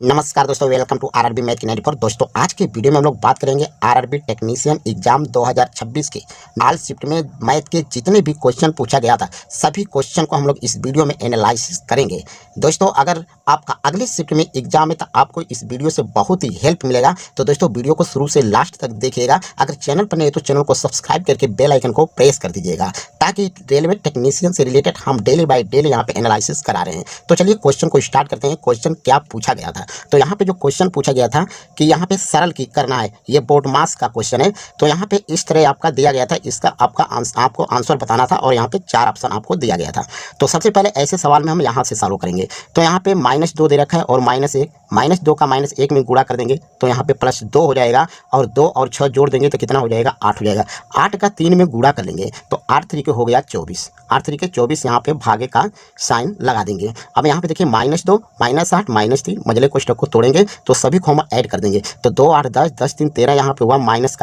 नमस्कार दोस्तों, welcome to RRB math की 94। दोस्तों आज के वीडियो में हम लोग बात करेंगे आरआरबी टेक्नीशियन एग्जाम 2026 के लाल शिफ्ट में मैथ के जितने भी क्वेश्चन पूछा गया था सभी क्वेश्चन को हम लोग इस वीडियो में एनालिसिस करेंगे। दोस्तों अगर आपका अगले शिफ्ट में एग्जाम है तो आपको इस वीडियो से बहुत ही हेल्प मिलेगा। तो दोस्तों वीडियो को शुरू से लास्ट तक देखिएगा। अगर चैनल पर नहीं है तो चैनल को सब्सक्राइब करके बेल आइकन को प्रेस कर दीजिएगा ताकि रेलवे टेक्नीशियन से रिलेटेड हम डेली बाय डेली यहाँ पे एनालिसिस करा रहे हैं। तो चलिए क्वेश्चन को स्टार्ट करते हैं। क्वेश्चन क्या पूछा गया था, तो यहाँ पे जो क्वेश्चन पूछा गया था कि यहाँ पे सरल की करना है, ये बोर्ड मास का क्वेश्चन है। तो यहाँ पे इस तरह आपका दिया गया था, इसका आपको आंसर बताना था और यहाँ पे 4 ऑप्शन आपको दिया गया था। तो सबसे पहले ऐसे सवाल में हम यहाँ से सॉल्व करेंगे। तो यहाँ पे -2 दे रखा है और -1, -2 का -1 में गुणा कर देंगे तो यहाँ पे +2 हो जाएगा और 2 और 6 जोड़ देंगे तो कितना हो जाएगा, 8 हो जाएगा। 8 का 3 में गुणा कर लेंगे तो 8 3 हो गया 24, 8 3 24 यहाँ पे भागे का साइन लगा देंगे। अब यहाँ पे देखिए -2 -8 -3 मजले कोष्ठक को तोड़ेंगे तो सभी को हम ऐड कर देंगे। तो 2 8 10 10 3 13 यहाँ पे हुआ माइनस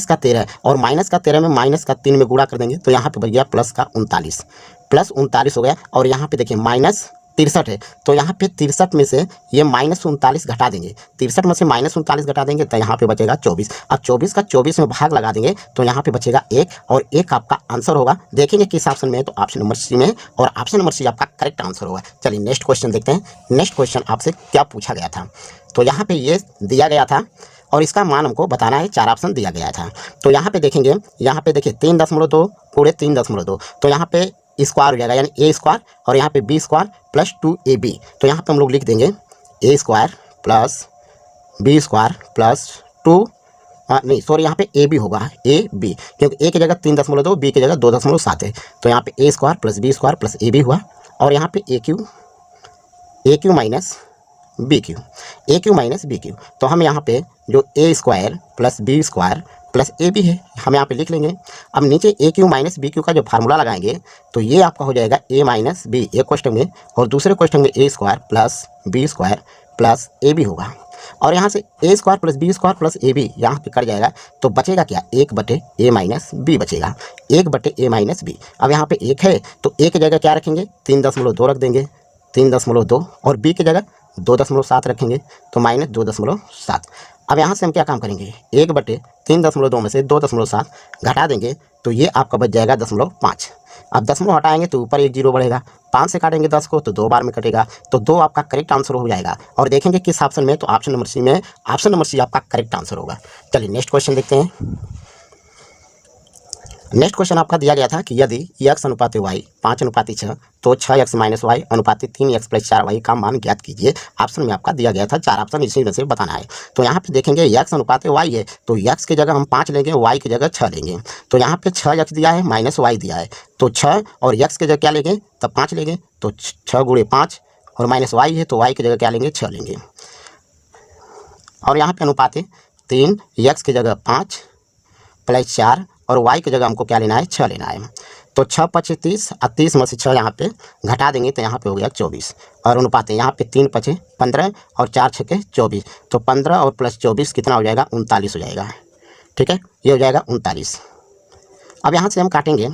का 13 और -13 में -3 में गुणा कर देंगे तो यहाँ पे बच गया +39 हो गया। और यहाँ पे देखिए -63 है तो यहाँ पे 63 में से ये -39 घटा देंगे, 63 में से -39 घटा देंगे तो यहाँ पे बचेगा 24। अब 24 का 24 में भाग लगा देंगे तो यहाँ पे बचेगा 1 और 1 आपका आंसर होगा। देखेंगे किस ऑप्शन में है, तो ऑप्शन नंबर सी में और ऑप्शन नंबर सी आपका करेक्ट आंसर होगा। चलिए नेक्स्ट क्वेश्चन देखते हैं। नेक्स्ट क्वेश्चन आपसे क्या पूछा गया था, तो यहाँ पे ये दिया गया था और इसका मान हमको बताना है। 4 ऑप्शन दिया गया था। तो यहाँ पे देखेंगे, यहाँ पे देखिए 3.2 पूरे 3.2 तो यहाँ पे स्क्वायर हो जाएगा यानी ए स्क्वायर और यहाँ पे बी स्क्वायर प्लस 2ab। तो यहाँ पे हम लोग लिख देंगे a square plus b square plus 2 नहीं सॉरी यहाँ पे ए बी होगा, ए बी, क्योंकि ए की जगह 3.2 बी की जगह 2.7 है। तो यहाँ पे a square plus b square plus a b हुआ और यहाँ पे a cube minus b cube. तो हम यहाँ पे जो a square plus b square plus a b है हम यहाँ पे लिख लेंगे। अब नीचे a cube minus b cube का जो फार्मूला लगाएंगे तो ये आपका हो जाएगा ए माइनस बी एक क्वेश्चन में और दूसरे क्वेश्चन में a square plus b square plus a b होगा। और यहाँ से a square plus b square plus a b यहाँ पे कट जाएगा तो बचेगा क्या, 1/a माइनस बी बचेगा, 1/a माइनस बी। अब यहाँ पे 1 है तो ए की जगह क्या रखेंगे, 3.2 रख देंगे, 3.2 और बी की जगह 2.7 रखेंगे तो -2.7। अब यहाँ से हम क्या काम करेंगे, 1/3.2 में से 2.7 घटा देंगे तो ये आपका बच जाएगा 0.5। अब 0 हटाएंगे तो ऊपर 1 0 बढ़ेगा, 5 से काटेंगे 10 को तो 2 बार में कटेगा तो 2 आपका करेक्ट आंसर हो जाएगा। और देखेंगे किस ऑप्शन में, तो ऑप्शन नंबर सी में, ऑप्शन नंबर सी आपका करेक्ट आंसर होगा। चलिए नेक्स्ट क्वेश्चन देखते हैं। नेक्स्ट क्वेश्चन आपका दिया गया था कि यदि x अनुपात y 5:6 तो 6x - y अनुपात 3x + 4y का मान ज्ञात कीजिए। ऑप्शन में आपका दिया गया था 4 ऑप्शन, इसी में से बताना है। तो यहाँ पे देखेंगे x अनुपात y है तो x की जगह हम 5 लेंगे, y की जगह 6 लेंगे। तो यहाँ पे 6x दिया है -y दिया है तो 6 और x की जगह क्या लेंगे, तब 5 लेंगे तो 6 × 5 और -y है तो y की जगह क्या लेंगे, 6 लेंगे। और यहाँ पे अनुपात 3 x की जगह 5 + 4 और y की जगह हमको क्या लेना है, 6 लेना है। तो 6 5 30 और 30 में से 6 यहाँ पे घटा देंगे तो यहाँ पे हो गया 24 और अनुपात यहाँ पे 3 5 15 और 4 6 24 तो 15 और प्लस 24 कितना हो जाएगा, 39 हो जाएगा। ठीक है, ये हो जाएगा 39। अब यहाँ से हम काटेंगे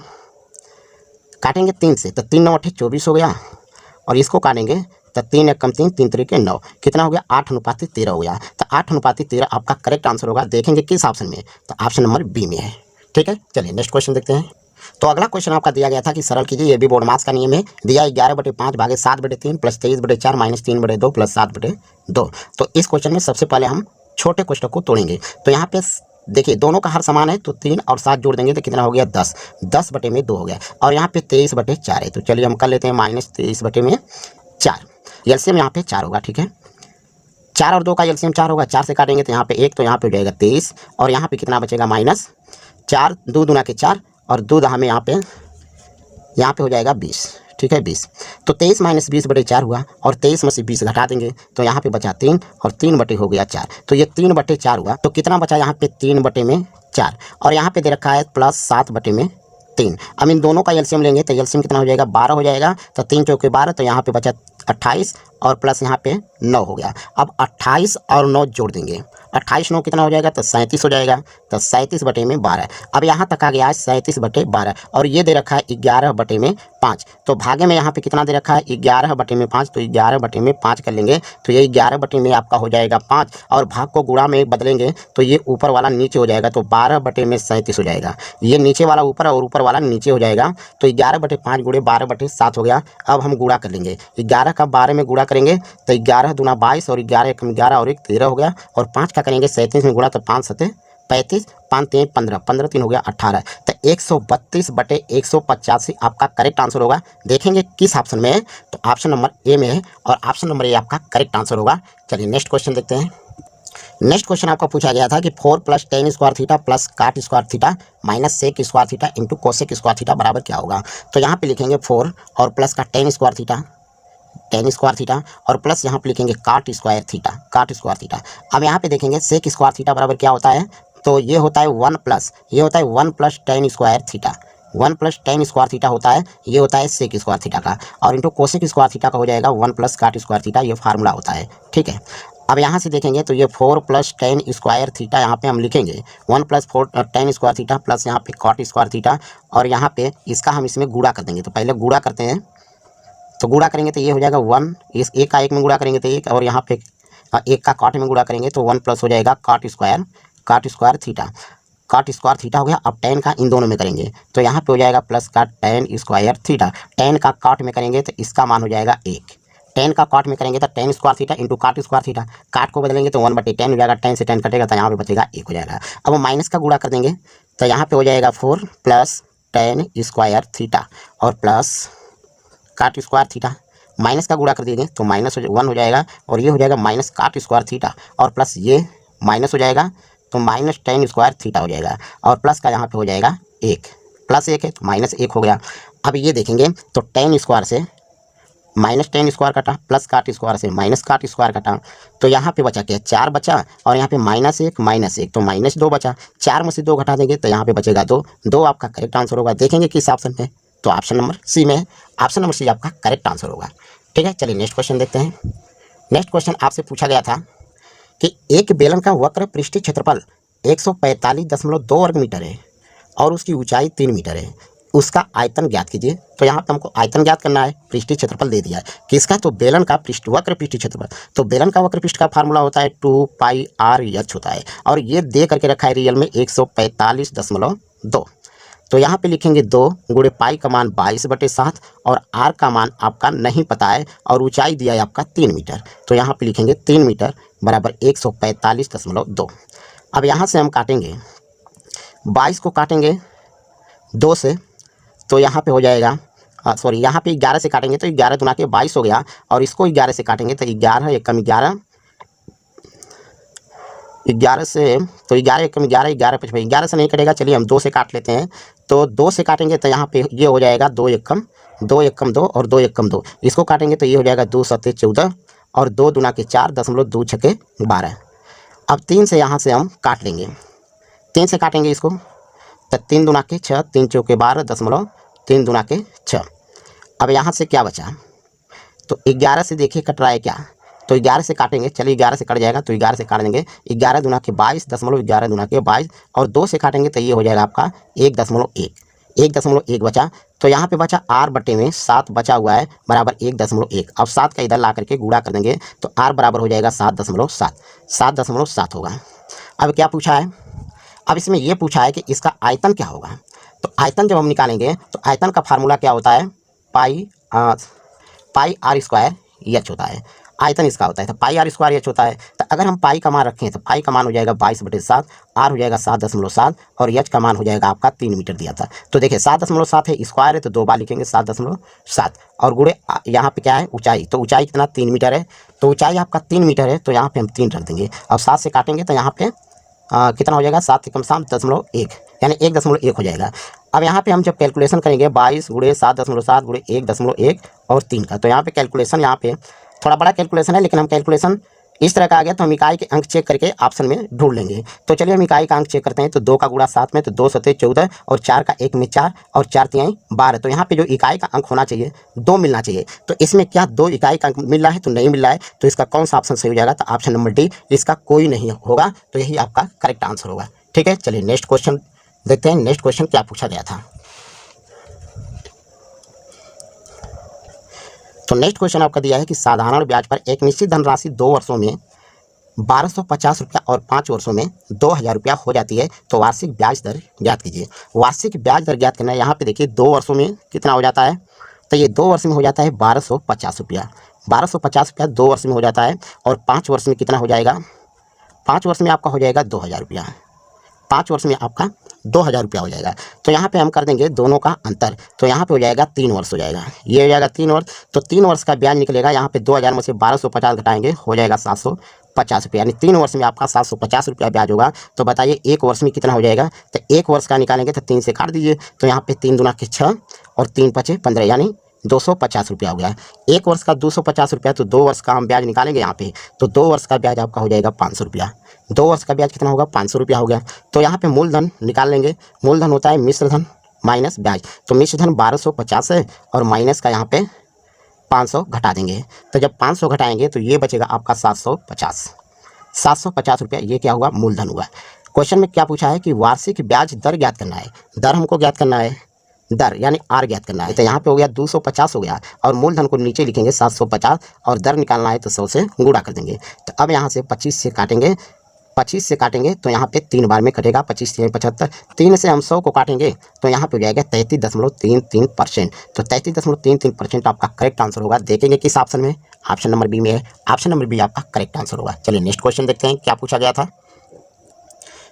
3 से तो 3 9 8 24 हो गया और इसको काटेंगे तो 3 1 कम 3 3 3 9 कितना हो गया, 8:13 हो गया। तो 8:13 आपका करेक्ट आंसर होगा। देखेंगे किस ऑप्शन में, तो ऑप्शन नंबर बी में है। ठीक है, चलिए नेक्स्ट क्वेश्चन देखते हैं। तो अगला क्वेश्चन आपका दिया गया था कि सरल कीजिए, ये भी बोर्ड मास का नियम है। दिया 11/5 भागे 7/3 प्लस 23/4 माइनस 3/2 प्लस 7/2। तो इस क्वेश्चन में सबसे पहले हम छोटे क्वेश्चन को तोड़ेंगे। तो यहाँ पे देखिए दोनों का हर समान है तो 3 और 7 जोड़ देंगे तो कितना हो गया, 10, 10/2 हो गया। और यहाँ पे 23/4 है तो चलिए हम कर लेते हैं -23/4। एलसीएम यहाँ पे 4 होगा। ठीक है, 4 और 2 का एलसीएम 4 होगा, 4 से काटेंगे तो यहाँ पे 1 तो यहाँ पे हो जाएगा 23 और यहाँ पे कितना बचेगा, -4 2 दूना के 4 और 2 हमें यहाँ पे हो जाएगा 20। ठीक है, 20 तो 23 - 20/4 हुआ और 23 में से 20 घटा देंगे तो यहाँ पे बचा 3 और 3 हो गया 4 तो ये 3/4 हुआ। तो कितना बचा यहाँ पे, 3/4 और यहाँ पे दे रखा है प्लस 7/3। अब इन दोनों का एलसीएम लेंगे तो एलसीएम कितना हो जाएगा, 12 हो जाएगा। तो 3 चौके 12 तो यहाँ पे बचा 28 और प्लस यहाँ पे 9 हो गया। अब 28 और 9 जोड़ देंगे, 28 9 कितना हो जाएगा, तो 37 हो जाएगा। तो 37/12। अब यहाँ तक आ गया है 37/12 और ये दे रखा है 11/5 5। तो भागे में यहाँ पे कितना दे रखा है 11/5, तो 11/5 कर लेंगे तो ये 11 में आपका हो जाएगा 5, और भाग को गुणा में बदलेंगे तो ये ऊपर वाला नीचे हो जाएगा, तो 12/37 हो जाएगा। ये नीचे वाला ऊपर और ऊपर वाला नीचे हो जाएगा, तो 11/5 गुणे 12/7 हो गया। अब हम गुणा कर लेंगे, 11 का 12 में गुणा करेंगे तो 11 दूना 22 और 11 एकम 11 और 1 13 हो गया, और 5 का करेंगे 37 में गुणा तो 5 7 35, 5 3 15, 15 3 हो गया 18, तो 132/185 आपका करेक्ट आंसर होगा। देखेंगे किस ऑप्शन में है, तो ऑप्शन नंबर ए में है, और ऑप्शन नंबर ए आपका करेक्ट आंसर होगा। चलिए नेक्स्ट क्वेश्चन देखते हैं। नेक्स्ट क्वेश्चन आपका पूछा गया था कि 4 + tan square theta plus cot square theta minus sec square theta into cosec square theta बराबर क्या होगा। तो यहाँ पे लिखेंगे 4 और प्लस का tan स्क्वायर थीटा और प्लस यहाँ पे लिखेंगे काट स्क्वायर थीटा। अब यहाँ पे देखेंगे सेक स्क्वायर थीटा बराबर क्या होता है, तो ये होता है 1 plus tan square theta, 1 + tan square theta होता है, ये होता है सेक स्क्वायर थीटा का, और इंटू कोसेक स्क्वायर थीटा का हो जाएगा 1 + काट स्क्वायर थीटा, ये फार्मूला होता है। ठीक है, अब यहाँ से देखेंगे तो ये 4 + tan स्क्वायर थीटा यहाँ पे हम लिखेंगे 1 + 4 tan स्क्वायर थीटा प्लस यहाँ पे कॉट स्क्वायर थीटा, और यहाँ पे इसका हम इसमें गुणा कर देंगे। तो पहले गुणा करते हैं, तो गुणा करेंगे तो ये हो जाएगा 1, इस एक का एक में गुणा करेंगे तो 1, और यहाँ पे एक का कॉट में गुणा करेंगे तो 1 प्लस हो जाएगा काट स्क्वायर थीटा हो गया। अब tan का इन दोनों में करेंगे तो यहाँ पे हो जाएगा प्लस का tan स्क्वायर थीटा, tan का काट में करेंगे तो इसका मान हो जाएगा 1, tan का काट में करेंगे तो tan स्क्वायर थीटा इंटू काट स्क्वायर थीटा, काट को बदलेंगे तो 1/10 हो जाएगा, tan से tan कटेगा तो यहाँ पे बचेगा 1 हो जाएगा। अब माइनस का गुणा कर देंगे तो यहाँ पे हो जाएगा 4 + tan स्क्वायर थीटा और plus cot square theta, minus का गुणा कर देंगे तो -1 हो जाएगा, और ये हो जाएगा माइनस काट स्क्वायर थीटा और प्लस ये माइनस हो जाएगा तो माइनस tan स्क्वायर थीटा हो जाएगा, और प्लस का यहाँ पे हो जाएगा 1, +1 है तो -1 हो गया। अब ये देखेंगे तो tan स्क्वायर से -tan स्क्वायर कटा, प्लस काट स्क्वायर से माइनस काट स्क्वायर कटा, तो यहाँ पे बचा क्या 4 बचा, और यहाँ पे -1 तो -2 बचा, 4 में से 2 घटा देंगे तो यहाँ पे बचेगा 2 आपका करेक्ट आंसर होगा। देखेंगे किस ऑप्शन में, तो ऑप्शन नंबर सी में है, ऑप्शन नंबर सी आपका करेक्ट आंसर होगा। ठीक है, चलिए नेक्स्ट क्वेश्चन देखते हैं। नेक्स्ट क्वेश्चन आपसे पूछा गया था कि एक बेलन का वक्र पृष्ठीय क्षेत्रफल 145.2 वर्ग मीटर है और उसकी ऊंचाई 3 मीटर है, उसका आयतन ज्ञात कीजिए। तो यहाँ पे हमको आयतन ज्ञात करना है, पृष्ठीय क्षेत्रफल दे दिया है किसका, तो बेलन का वक्र पृष्ठीय क्षेत्रफल। तो बेलन का वक्र पृष्ठ का फार्मूला होता है 2πr(h) होता है, और ये दे करके रखा है रियल में 145.2। तो यहाँ पे लिखेंगे 2 गुणे पाई का मान 22/7 और आर का मान आपका नहीं पता है, और ऊंचाई दिया है आपका 3 मीटर, तो यहाँ पे लिखेंगे 3 मीटर बराबर 145.2। अब यहाँ से हम काटेंगे 22 को काटेंगे 2 से, तो यहाँ पे हो जाएगा सॉरी यहाँ पे 11 से काटेंगे तो 11 दूना के 22 हो गया, और इसको 11 से काटेंगे तो 11 एकम 11 से, तो 11 एकम 11 11 55, 11 से नहीं कटेगा, चलिए हम 2 से काट लेते हैं। तो 2 से काटेंगे तो यहाँ पे ये हो जाएगा 2 एकम 2 और 2 एकम 2, इसको काटेंगे तो ये हो जाएगा 2 7 14 और 2 दूना के 4 2 6 12। अब 3 से यहाँ से हम काट लेंगे, 3 से काटेंगे इसको तो 3 दूना के 6 3 चौके 12 3 दूना के 6। अब यहाँ से क्या बचा, तो 11 से देखिए कट रहा है क्या, तो 11 से काटेंगे, चलिए 11 से कट जाएगा तो 11 से काट देंगे, 11 दूना के 22 11 दूना के 22, और 2 से काटेंगे तो ये हो जाएगा आपका 1.1 बचा। तो यहाँ पे बचा r/7 बचा हुआ है बराबर 1.1। अब 7 का इधर ला करके गुणा कर देंगे तो r बराबर हो जाएगा 7.7 होगा। अब क्या पूछा है, अब इसमें ये पूछा है कि इसका आयतन क्या होगा। तो आयतन जब हम निकालेंगे तो आयतन का फार्मूला क्या होता है, पाई r² होता है, आयतन इसका होता है, तो πr² होता है। तो अगर हम पाई का मान रखें तो पाई का मान हो जाएगा 22/7, आर हो जाएगा 7.7 और एच का मान हो जाएगा आपका 3 मीटर दिया था। तो देखिए 7.7 है, स्क्वायर है तो 2 बार लिखेंगे 7.7, और गुणे यहाँ पे क्या है ऊंचाई, तो ऊंचाई कितना 3 मीटर है, तो ऊंचाई आपका 3 मीटर है, तो यहाँ पे हम 3 रख देंगे। अब 7 से काटेंगे तो यहाँ पे कितना हो जाएगा 7 × 7.1 यानी 1.1 हो जाएगा। अब यहाँ पे हम जब कैलकुलेशन करेंगे 22 गुणे 7.7 गुणे 1.1 और 3 का, तो यहाँ पे कैलकुलेशन यहाँ पे थोड़ा बड़ा कैलकुलेशन है, लेकिन हम कैलकुलेशन इस तरह का आ गया तो हम इकाई के अंक चेक करके ऑप्शन में ढूंढ लेंगे। तो चलिए हम इकाई का अंक चेक करते हैं। तो 2 का गुणा 7 में, तो 2 7 14 और 4 का 1 में 4 और 4 3 12। तो यहाँ पे जो इकाई का अंक होना चाहिए 2 मिलना चाहिए। तो इसमें क्या 2 इकाई का अंक मिल रहा है, तो नहीं मिल रहा है, तो इसका कौन सा ऑप्शन सही हो जाएगा, तो ऑप्शन नंबर डी, इसका कोई नहीं होगा, तो यही आपका करेक्ट आंसर होगा। ठीक है, चलिए नेक्स्ट क्वेश्चन देखते हैं। नेक्स्ट क्वेश्चन क्या पूछा गया था। तो नेक्स्ट क्वेश्चन आपका दिया है कि साधारण ब्याज पर एक निश्चित धनराशि 2 वर्षों में 1250 रुपया और 5 वर्षों में 2000 रुपया हो जाती है, तो वार्षिक ब्याज दर ज्ञात कीजिए। वार्षिक ब्याज दर ज्ञात करना है। यहाँ पे देखिए 2 वर्षों में कितना हो जाता है, तो ये 2 वर्ष में हो जाता है 1250 रुपया। 1250 रुपया 2 वर्ष में हो जाता है। और 5 वर्ष में कितना हो जाएगा, 5 वर्ष में आपका हो जाएगा 2000 रुपया। 5 वर्ष में आपका 2000 रुपया हो जाएगा। तो यहाँ पे हम कर देंगे दोनों का अंतर, तो यहाँ पे हो जाएगा 3 वर्ष हो जाएगा, ये हो जाएगा 3 वर्ष। तो 3 वर्ष का ब्याज निकलेगा, यहाँ पे 2000 में से 1250 घटाएंगे हो जाएगा 750 रुपया, यानी 3 वर्ष में आपका 750 रुपया ब्याज होगा। तो बताइए 1 वर्ष में कितना हो जाएगा, तो 1 वर्ष का निकालेंगे तो 3 से काट दीजिए, तो यहाँ पे 3 दूना के 6 और 3 पचे 15, यानी 250 रुपया हो गया। 1 वर्ष का 250 रुपया, तो 2 वर्ष का हम ब्याज निकालेंगे यहाँ पे, तो 2 वर्ष का ब्याज आपका हो जाएगा 500 रुपया। 2 वर्ष का ब्याज कितना होगा, 500 रुपया हो गया। तो यहाँ पे मूलधन निकाल लेंगे। मूलधन होता है मिश्र धन माइनस ब्याज, तो मिश्र धन 1250 है और माइनस का यहाँ पे 500 घटा देंगे। तो जब 500 घटाएंगे तो ये बचेगा आपका 750 रुपया, ये क्या हुआ, मूलधन हुआ। क्वेश्चन में क्या पूछा है कि वार्षिक ब्याज दर ज्ञात करना है। दर हमको ज्ञात करना है, दर यानी आर ज्ञात करना है। तो यहाँ पे हो गया 250 हो गया, और मूलधन को नीचे लिखेंगे 750, और दर निकालना है तो 100 से गुणा कर देंगे। तो अब यहाँ से 25 से काटेंगे, 25 से काटेंगे तो यहाँ पे 3 बार में कटेगा, 25 से 75, 3 से हम 100 को काटेंगे तो यहाँ पे हो जाएगा 33.33%। तो 33.33% आपका करेक्ट आंसर होगा। देखेंगे किस ऑप्शन में, ऑप्शन नंबर बी में है। ऑप्शन नंबर बी आपका करेक्ट आंसर होगा। चलिए नेक्स्ट क्वेश्चन देखते हैं क्या पूछा गया था।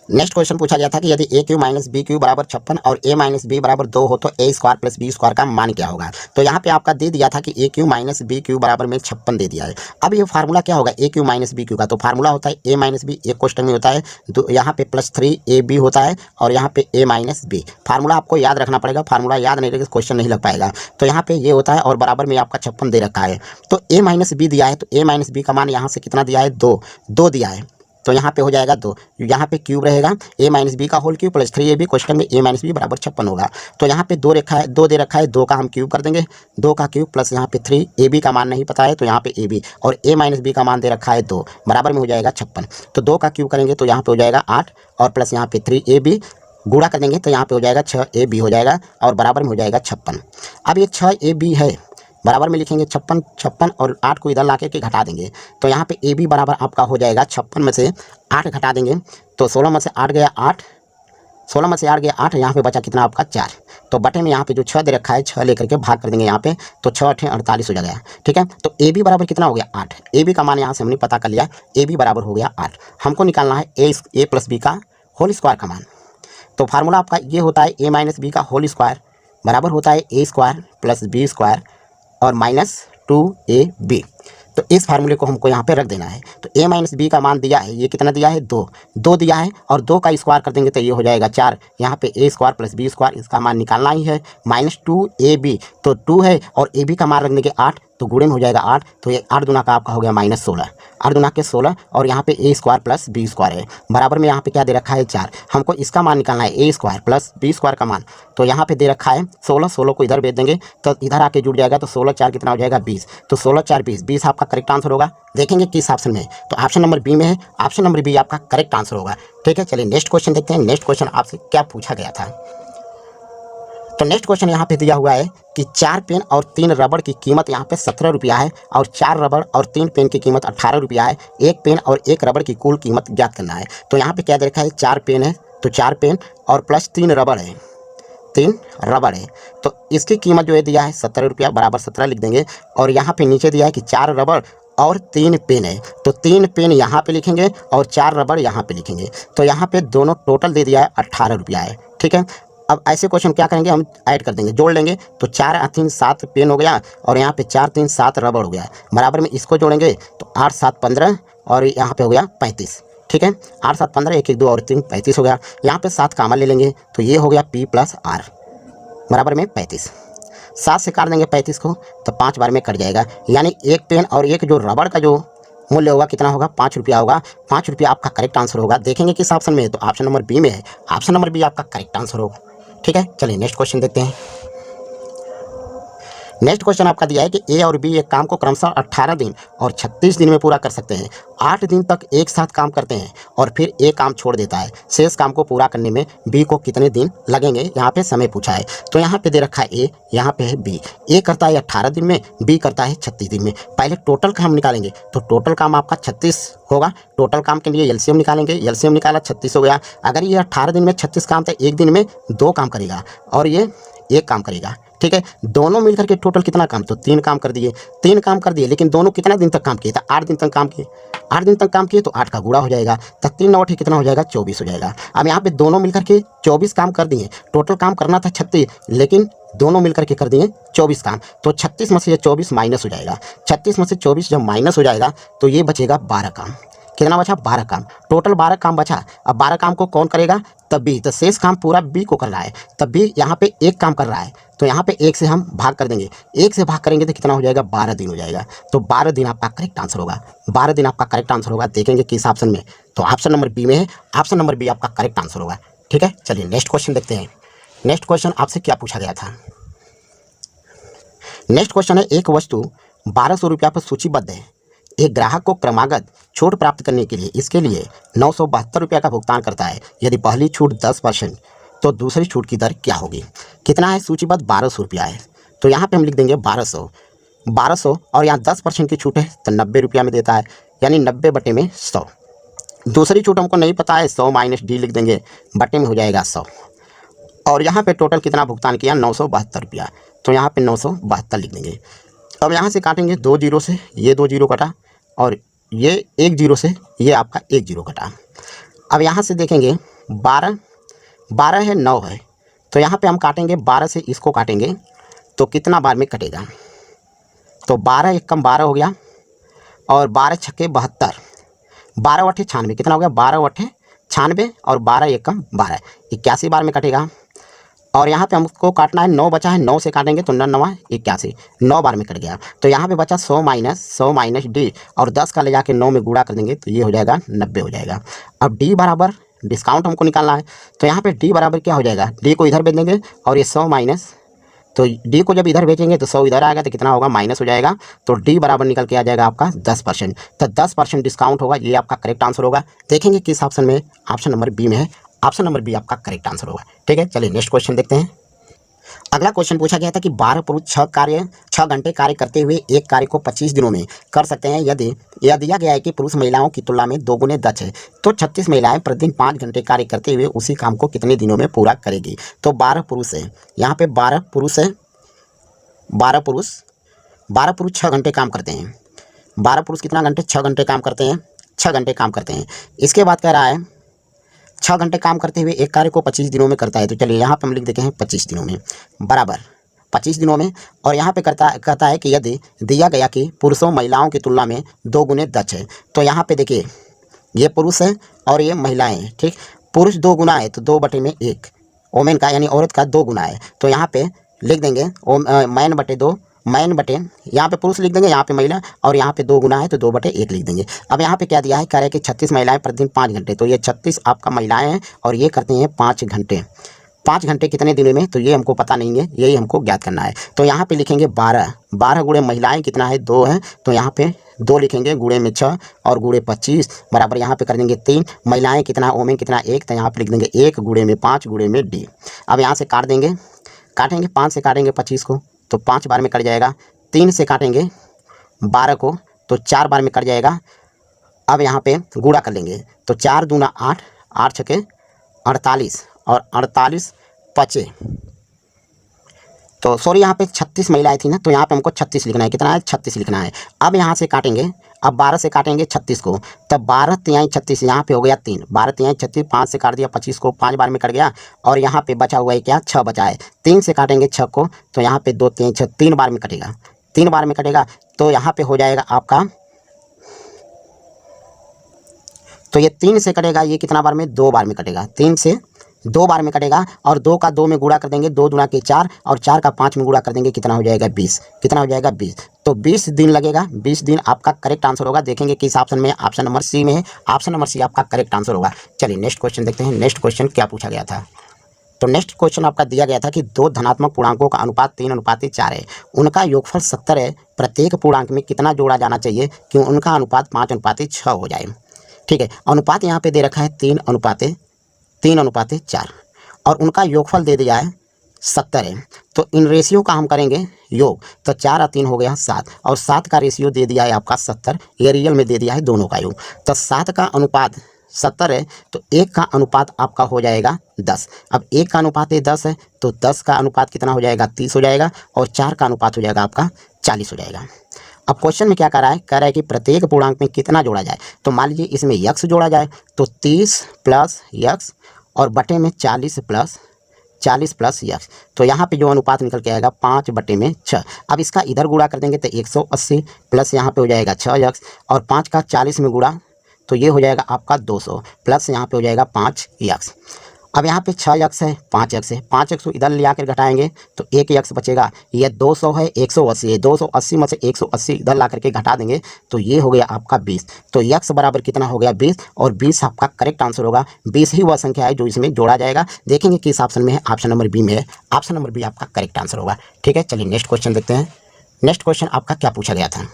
नेक्स्ट क्वेश्चन पूछा गया था कि यदि ए क्यू माइनस बी क्यू बराबर 56 और ए माइनस बी बराबर 2 हो तो ए स्क्वायर प्लस बी स्क्वायर का मान क्या होगा। तो यहाँ पे आपका दे दिया था कि ए क्यू माइनस बी क्यू बराबर में 56 दे दिया है। अब ये फार्मूला क्या होगा ए क्यू माइनस बी क्यू का, तो फार्मूला होता है ए माइनस बी, एक क्वेश्चन में होता है यहाँ पे +3 ए बी होता है और यहाँ पे ए माइनस बी। फार्मूला आपको याद रखना पड़ेगा, फार्मूला याद नहीं रहेगा क्वेश्चन नहीं लग पाएगा। तो यहाँ पे ये होता है और बराबर में आपका 56 दे रखा है। तो ए माइनस बी दिया है, तो ए माइनस बी का मान यहाँ से कितना दिया है, 2 दिया है, तो यहाँ पे हो जाएगा 2। यहाँ पे क्यूब रहेगा ए माइनस बी का whole cube plus 3 a b, question में ए माइनस बी बराबर 56 होगा। तो यहाँ पे 2 रखा है, 2 दे रखा है, 2 का हम क्यूब कर देंगे, 2 का क्यूब प्लस यहाँ पे 3 ए बी का मान नहीं पता है तो यहाँ पे ए बी, और ए माइनस बी का मान दे रखा है 2, बराबर में हो जाएगा 56। तो 2 का क्यूब करेंगे तो यहाँ पे हो जाएगा 8 और प्लस यहाँ पे 3 ए बी, गुणा कर देंगे तो यहाँ पे हो जाएगा 6 ए बी हो जाएगा और बराबर में हो जाएगा 56। अब ये 6 ए बी है, बराबर में लिखेंगे 56 और 8 को इधर ला के घटा देंगे तो यहाँ पे ए बी बराबर आपका हो जाएगा 56 में से 8 घटा देंगे तो 16 में से 8 गया 8, 16 में से 8 गया 8, यहाँ पे बचा कितना आपका 4। तो बटे में यहाँ पे जो 6 दे रखा है 6 लेकर के भाग कर देंगे यहाँ पे, तो 6 8 48 हो जाएगा। ठीक है, तो ए बी बराबर कितना हो गया 8। ए बी का मान यहाँ से हमने पता कर लिया, ए बी बराबर हो गया 8। हमको निकालना है ए प्लस बी का होल स्क्वायर का मान। तो फार्मूला आपका ये होता है ए माइनस बी का होल स्क्वायर बराबर होता है ए स्क्वायर प्लस बी स्क्वायर और -2ab। तो इस फार्मूले को हमको यहाँ पे रख देना है। तो a माइनस बी का मान दिया है, ये कितना दिया है 2 दिया है, और 2 का स्क्वायर कर देंगे तो ये हो जाएगा 4। यहाँ पे a square plus b square इसका मान निकालना ही है, -2ab। तो 2 है और a b का मान रख देंगे 8, तो गुणे में हो जाएगा 8, तो ये 8 दूना का आपका हो गया -16, 8 दूना के 16, और यहाँ पे a square plus b square है, बराबर में यहाँ पे क्या दे रखा है 4। हमको इसका मान निकालना है a square plus b square का मान। तो यहाँ पे दे रखा है 16 को इधर भेज देंगे तो इधर आके जुड़ जाएगा, तो 16 4 कितना हो जाएगा 20। तो 16 4 20 आपका करेक्ट आंसर होगा। देखेंगे किस ऑप्शन में, तो ऑप्शन नंबर बी में है, ऑप्शन नंबर बी आपका करेक्ट आंसर होगा। ठीक है, चलिए नेक्स्ट क्वेश्चन देखते हैं। नेक्स्ट क्वेश्चन आपसे क्या पूछा गया था। तो नेक्स्ट क्वेश्चन यहाँ पे दिया हुआ है कि 4 पेन और 3 रबड़ की कीमत यहाँ पे 17 रुपया है, और 4 रबड़ और 3 पेन की कीमत 18 रुपया है। 1 पेन और 1 रबड़ की कुल कीमत ज्ञात करना है। तो यहाँ पे क्या दे रखा है 4 पेन है, तो 4 पेन और प्लस 3 रबड़ है, 3 रबड़ है, तो इसकी कीमत जो है दिया है 17 रुपया, बराबर 17 लिख देंगे। और यहाँ पे नीचे दिया है कि 4 रबड़ और 3 पेन है, तो 3 पेन यहाँ पे लिखेंगे और 4 रबड़ यहाँ पे लिखेंगे। तो यहाँ पे दोनों टोटल दे दिया है 18 रुपया है। ठीक है, अब ऐसे क्वेश्चन क्या करेंगे, हम ऐड कर देंगे, जोड़ लेंगे। तो 4 3 7 पेन हो गया, और यहाँ पे 4 3 7 रबड़ हो गया, बराबर में इसको जोड़ेंगे तो 8 7 15, और यहाँ पे हो गया 35। ठीक है, 8 7 15, 1 1 2 और 3 35 हो गया। यहाँ पे 7 कामन ले लेंगे तो ये हो गया P + R बराबर में 35। 7 से काट देंगे 35 को तो 5 बार में कट जाएगा, यानी 1 पेन और 1 जो रबड़ का जो मूल्य होगा कितना होगा 5 रुपया होगा। 5 रुपया आपका करेक्ट आंसर होगा। देखेंगे किस ऑप्शन में है, तो ऑप्शन नंबर बी में है, ऑप्शन नंबर बी आपका करेक्ट आंसर होगा। ठीक है, चलिए नेक्स्ट क्वेश्चन देखते हैं। नेक्स्ट क्वेश्चन आपका दिया है कि ए और बी एक काम को क्रमशः 18 दिन और 36 दिन में पूरा कर सकते हैं। 8 दिन तक एक साथ काम करते हैं और फिर ए काम छोड़ देता है। शेष काम को पूरा करने में बी को कितने दिन लगेंगे, यहाँ पे समय पूछा है। तो यहाँ पे दे रखा है ए, यहाँ पे है बी। ए करता है 18 दिन में, बी करता है 36 दिन में। पहले टोटल काम निकालेंगे तो टोटल काम आपका 36 होगा। टोटल काम के लिए एलसीएम निकालेंगे, एलसीएम निकाला 36 हो गया। अगर ये 18 दिन में 36 काम तो एक दिन में 2 काम करेगा और ये 1 काम करेगा, ठीक है। दोनों मिलकर के टोटल कितना काम, तो 3 काम कर दिए, 3 काम कर दिए। लेकिन दोनों कितना दिन तक काम किए, तो 8 दिन तक काम किए। 8 दिन तक काम किए तो 8 का गुणा हो जाएगा, तो 3 9 कितना हो जाएगा, 24 हो जाएगा। अब यहाँ पे दोनों मिलकर के 24 काम कर दिए। टोटल काम करना था 36, लेकिन दोनों मिलकर के कर दिए 24 काम। तो 36 में से 24 माइनस हो जाएगा। 36 में से 24 जब माइनस हो जाएगा तो ये बचेगा 12 काम। कितना बचा, 12 काम। टोटल 12 काम बचा। अब 12 काम को कौन करेगा, तब बी। तो शेष काम पूरा बी को करना है, तब बी यहाँ पे 1 काम कर रहा है। तो यहाँ पे 1 से हम भाग कर देंगे, 1 से भाग करेंगे तो कितना हो जाएगा, 12 दिन हो जाएगा। तो 12 दिन आपका करेक्ट आंसर होगा। 12 दिन आपका करेक्ट आंसर होगा। देखेंगे किस ऑप्शन में, तो ऑप्शन नंबर बी में है। ऑप्शन नंबर बी आपका करेक्ट आंसर होगा, ठीक है। चलिए नेक्स्ट क्वेश्चन देखते हैं। नेक्स्ट क्वेश्चन आपसे क्या पूछा गया था। नेक्स्ट क्वेश्चन है, एक वस्तु 1200 रुपया पर सूचीबद्ध है। एक ग्राहक को क्रमागत छूट प्राप्त करने के लिए इसके लिए 972 रुपया का भुगतान करता है। यदि पहली छूट 10% तो दूसरी छूट की दर क्या होगी। कितना है, सूचीबद्ध 1200 रुपया है। तो यहाँ पे हम लिख देंगे 1200 और यहाँ 10% की छूट है तो 90 रुपया में देता है, यानी 90 बटे में 100। दूसरी छूट हमको नहीं पता है, 100 माइनस डी लिख देंगे, बटे में हो जाएगा 100। और यहाँ पे टोटल कितना भुगतान किया, 972 रुपया। तो यहाँ पे 972 लिख देंगे। अब यहाँ से काटेंगे 2 जीरो से, ये 2 जीरो कटा, और ये 1 जीरो से ये आपका 1 जीरो कटा। अब यहाँ से देखेंगे 12 है, 9 है, तो यहाँ पे हम काटेंगे 12 से इसको काटेंगे तो कितना बार में कटेगा, तो 12 एक कम 12 हो गया, और 12 छक्के 72, 12 अट्ठे 96, कितना हो गया, 12 अट्ठे 96, और 12 एक कम 12, 81 बार में कटेगा। और यहाँ पे हमको काटना है 9 बचा है, 9 से काटेंगे तो 9 9 81, 9 बार में कट गया। तो यहाँ पे बचा 100 माइनस डी, और 10 का ले जाके 9 में गुणा कर देंगे तो ये हो जाएगा 90 हो जाएगा। अब डी बराबर डिस्काउंट हमको निकालना है, तो यहाँ पे डी बराबर क्या हो जाएगा, डी को इधर भेज देंगे और ये 100 माइनस, तो डी को जब इधर भेजेंगे तो 100 इधर आएगा तो कितना होगा, माइनस हो जाएगा। तो डी बराबर निकल के आ जाएगा आपका 10%। तो 10% डिस्काउंट होगा, ये आपका करेक्ट आंसर होगा। देखेंगे किस ऑप्शन में, ऑप्शन नंबर बी में है। ऑप्शन नंबर बी आपका करेक्ट आंसर होगा, ठीक है। चलिए नेक्स्ट क्वेश्चन देखते हैं। अगला क्वेश्चन पूछा गया था कि 12 पुरुष 6 घंटे कार्य करते हुए एक कार्य को 25 दिनों में कर सकते हैं। यदि यह दिया गया है कि पुरुष महिलाओं की तुलना में 2 गुने दक्ष है, तो 36 महिलाएं प्रतिदिन 5 घंटे कार्य करते हुए उसी काम को कितने दिनों में पूरा करेगी। तो 12 पुरुष है, यहाँ पे 12 पुरुष है, 12 पुरुष 6 घंटे काम करते हैं। 12 पुरुष कितना घंटे, 6 घंटे काम करते हैं, 6 घंटे काम करते हैं। इसके बाद कह रहा है 6 घंटे काम करते हुए एक कार्य को 25 दिनों में करता है। तो चलिए यहाँ पे हम लिख देते हैं 25 दिनों में, बराबर 25 दिनों में। और यहाँ पे कहता है कि यदि दिया गया कि पुरुषों महिलाओं की तुलना में 2 गुने दक्ष है, तो यहाँ पे देखिए ये पुरुष है और ये महिलाएं हैं, ठीक। पुरुष 2 गुना है तो 2 बटे में 1, ओमेन का यानी औरत का 2 गुना है, तो यहाँ पे लिख देंगे मैन बटे 2, मैन बटे, यहाँ पे पुरुष लिख देंगे, यहाँ पे महिला, और यहाँ पे 2 गुना है तो 2 बटे 1 लिख देंगे। अब यहाँ पे क्या दिया है, कह रहे हैं कि 36 महिलाएं प्रतिदिन 5 घंटे, तो ये 36 आपका महिलाएं हैं और ये करते हैं 5 घंटे। 5 घंटे कितने दिनों में, तो ये हमको पता नहीं है, यही हमको ज्ञात करना है। तो यहाँ पे लिखेंगे 12 गुणे महिलाएं कितना है, 2 है, तो यहाँ पे 2 लिखेंगे, गुणे में 6 और गुणे 25 बराबर यहाँ पे कर देंगे 3। महिलाएं कितना, ओमेन कितना 1, तो यहाँ पे लिख देंगे 1 गुणे में 5 गुणे में डी। अब यहाँ से काट देंगे, काटेंगे 5 से काटेंगे 25 को तो 5 बार में कट जाएगा। 3 से काटेंगे 12 को तो 4 बार में कट जाएगा। अब यहाँ पे गुणा कर लेंगे तो 4 दूना 8, 8 छके 48 और 48 पचे, तो सॉरी यहाँ पे 36 महिलाएं थी ना, तो यहाँ पे हमको 36 लिखना है, कितना है 36 लिखना है। अब यहाँ से काटेंगे, अब 12 से काटेंगे 36 को, तब 12 तिहाई 36, यहाँ पे हो गया 3, 12 तिहाई 36, 5 से काट दिया 25 को, 5 बार में कट गया। और यहाँ पे बचा हुआ है क्या, 6 बचा है। 3 से काटेंगे 6 को तो यहाँ पे 2 तिहाई 6, 3 बार में कटेगा, 3 बार में कटेगा। तो यहाँ पे हो जाएगा आपका, तो ये 3 से कटेगा, ये कितना बार में, 2 बार में कटेगा, 3 से 2 बार में कटेगा। और 2 का 2 में गुणा कर देंगे, 2 दूना के 4 और 4 का 5 में गुणा कर देंगे, कितना हो जाएगा 20, कितना हो जाएगा 20। तो 20 दिन लगेगा, 20 दिन आपका करेक्ट आंसर होगा। देखेंगे किस ऑप्शन में, ऑप्शन नंबर सी में है। ऑप्शन नंबर सी आपका करेक्ट आंसर होगा। चलिए नेक्स्ट क्वेश्चन देखते हैं। नेक्स्ट क्वेश्चन क्या पूछा गया था। तो नेक्स्ट क्वेश्चन आपका दिया गया था कि दो धनात्मक पूर्णांकों का अनुपात 3:4 है, उनका योगफल 70 है, प्रत्येक पूर्णांक में कितना जोड़ा जाना चाहिए कि उनका अनुपात 5:6 हो जाए। ठीक है, अनुपात यहाँ पे दे रखा है 3:4 और उनका योगफल दे दिया है 70 है। तो इन रेशियो का हम करेंगे योग, तो 4 और 3 हो गया 7 और 7 का रेशियो दे दिया है आपका 70, ये रियल में दे दिया है दोनों का योग। तो 7 का अनुपात 70 है तो 1 का अनुपात आपका हो जाएगा 10। अब 1 का अनुपात 10 है तो 10 का अनुपात कितना हो जाएगा 30 हो जाएगा और 4 का अनुपात हो जाएगा आपका 40 हो जाएगा। अब क्वेश्चन में क्या कह रहा है कि प्रत्येक पूर्णांक में कितना जोड़ा जाए। तो मान लीजिए इसमें यक्स जोड़ा जाए तो 30 प्लस यक्स और बटे में 40 प्लस यक्स, तो यहाँ पे जो अनुपात निकल के आएगा 5/6। अब इसका इधर गुणा कर देंगे तो 180 प्लस यहाँ पे हो जाएगा 6 यक्स और 5 का 40 में गुणा तो ये हो जाएगा आपका 200 प्लस यहाँ पे हो जाएगा 5 यक्स। अब यहाँ पे 6 यक्स है 5 यक्स है, 5 यक्स को इधर ले आकर घटाएंगे तो 1 यक्स बचेगा। ये 200 है 180 है, 280 में से 180 इधर ला करके घटा देंगे तो ये हो गया आपका 20। तो यक्स बराबर कितना हो गया 20 और 20 आपका करेक्ट आंसर होगा। 20 ही वह संख्या है जो इसमें जोड़ा जाएगा। देखेंगे किस ऑप्शन में है, ऑप्शन नंबर बी में है, ऑप्शन नंबर बी आपका करेक्ट आंसर होगा। ठीक है, चलिए नेक्स्ट क्वेश्चन देखते हैं। नेक्स्ट क्वेश्चन आपका क्या पूछा गया था।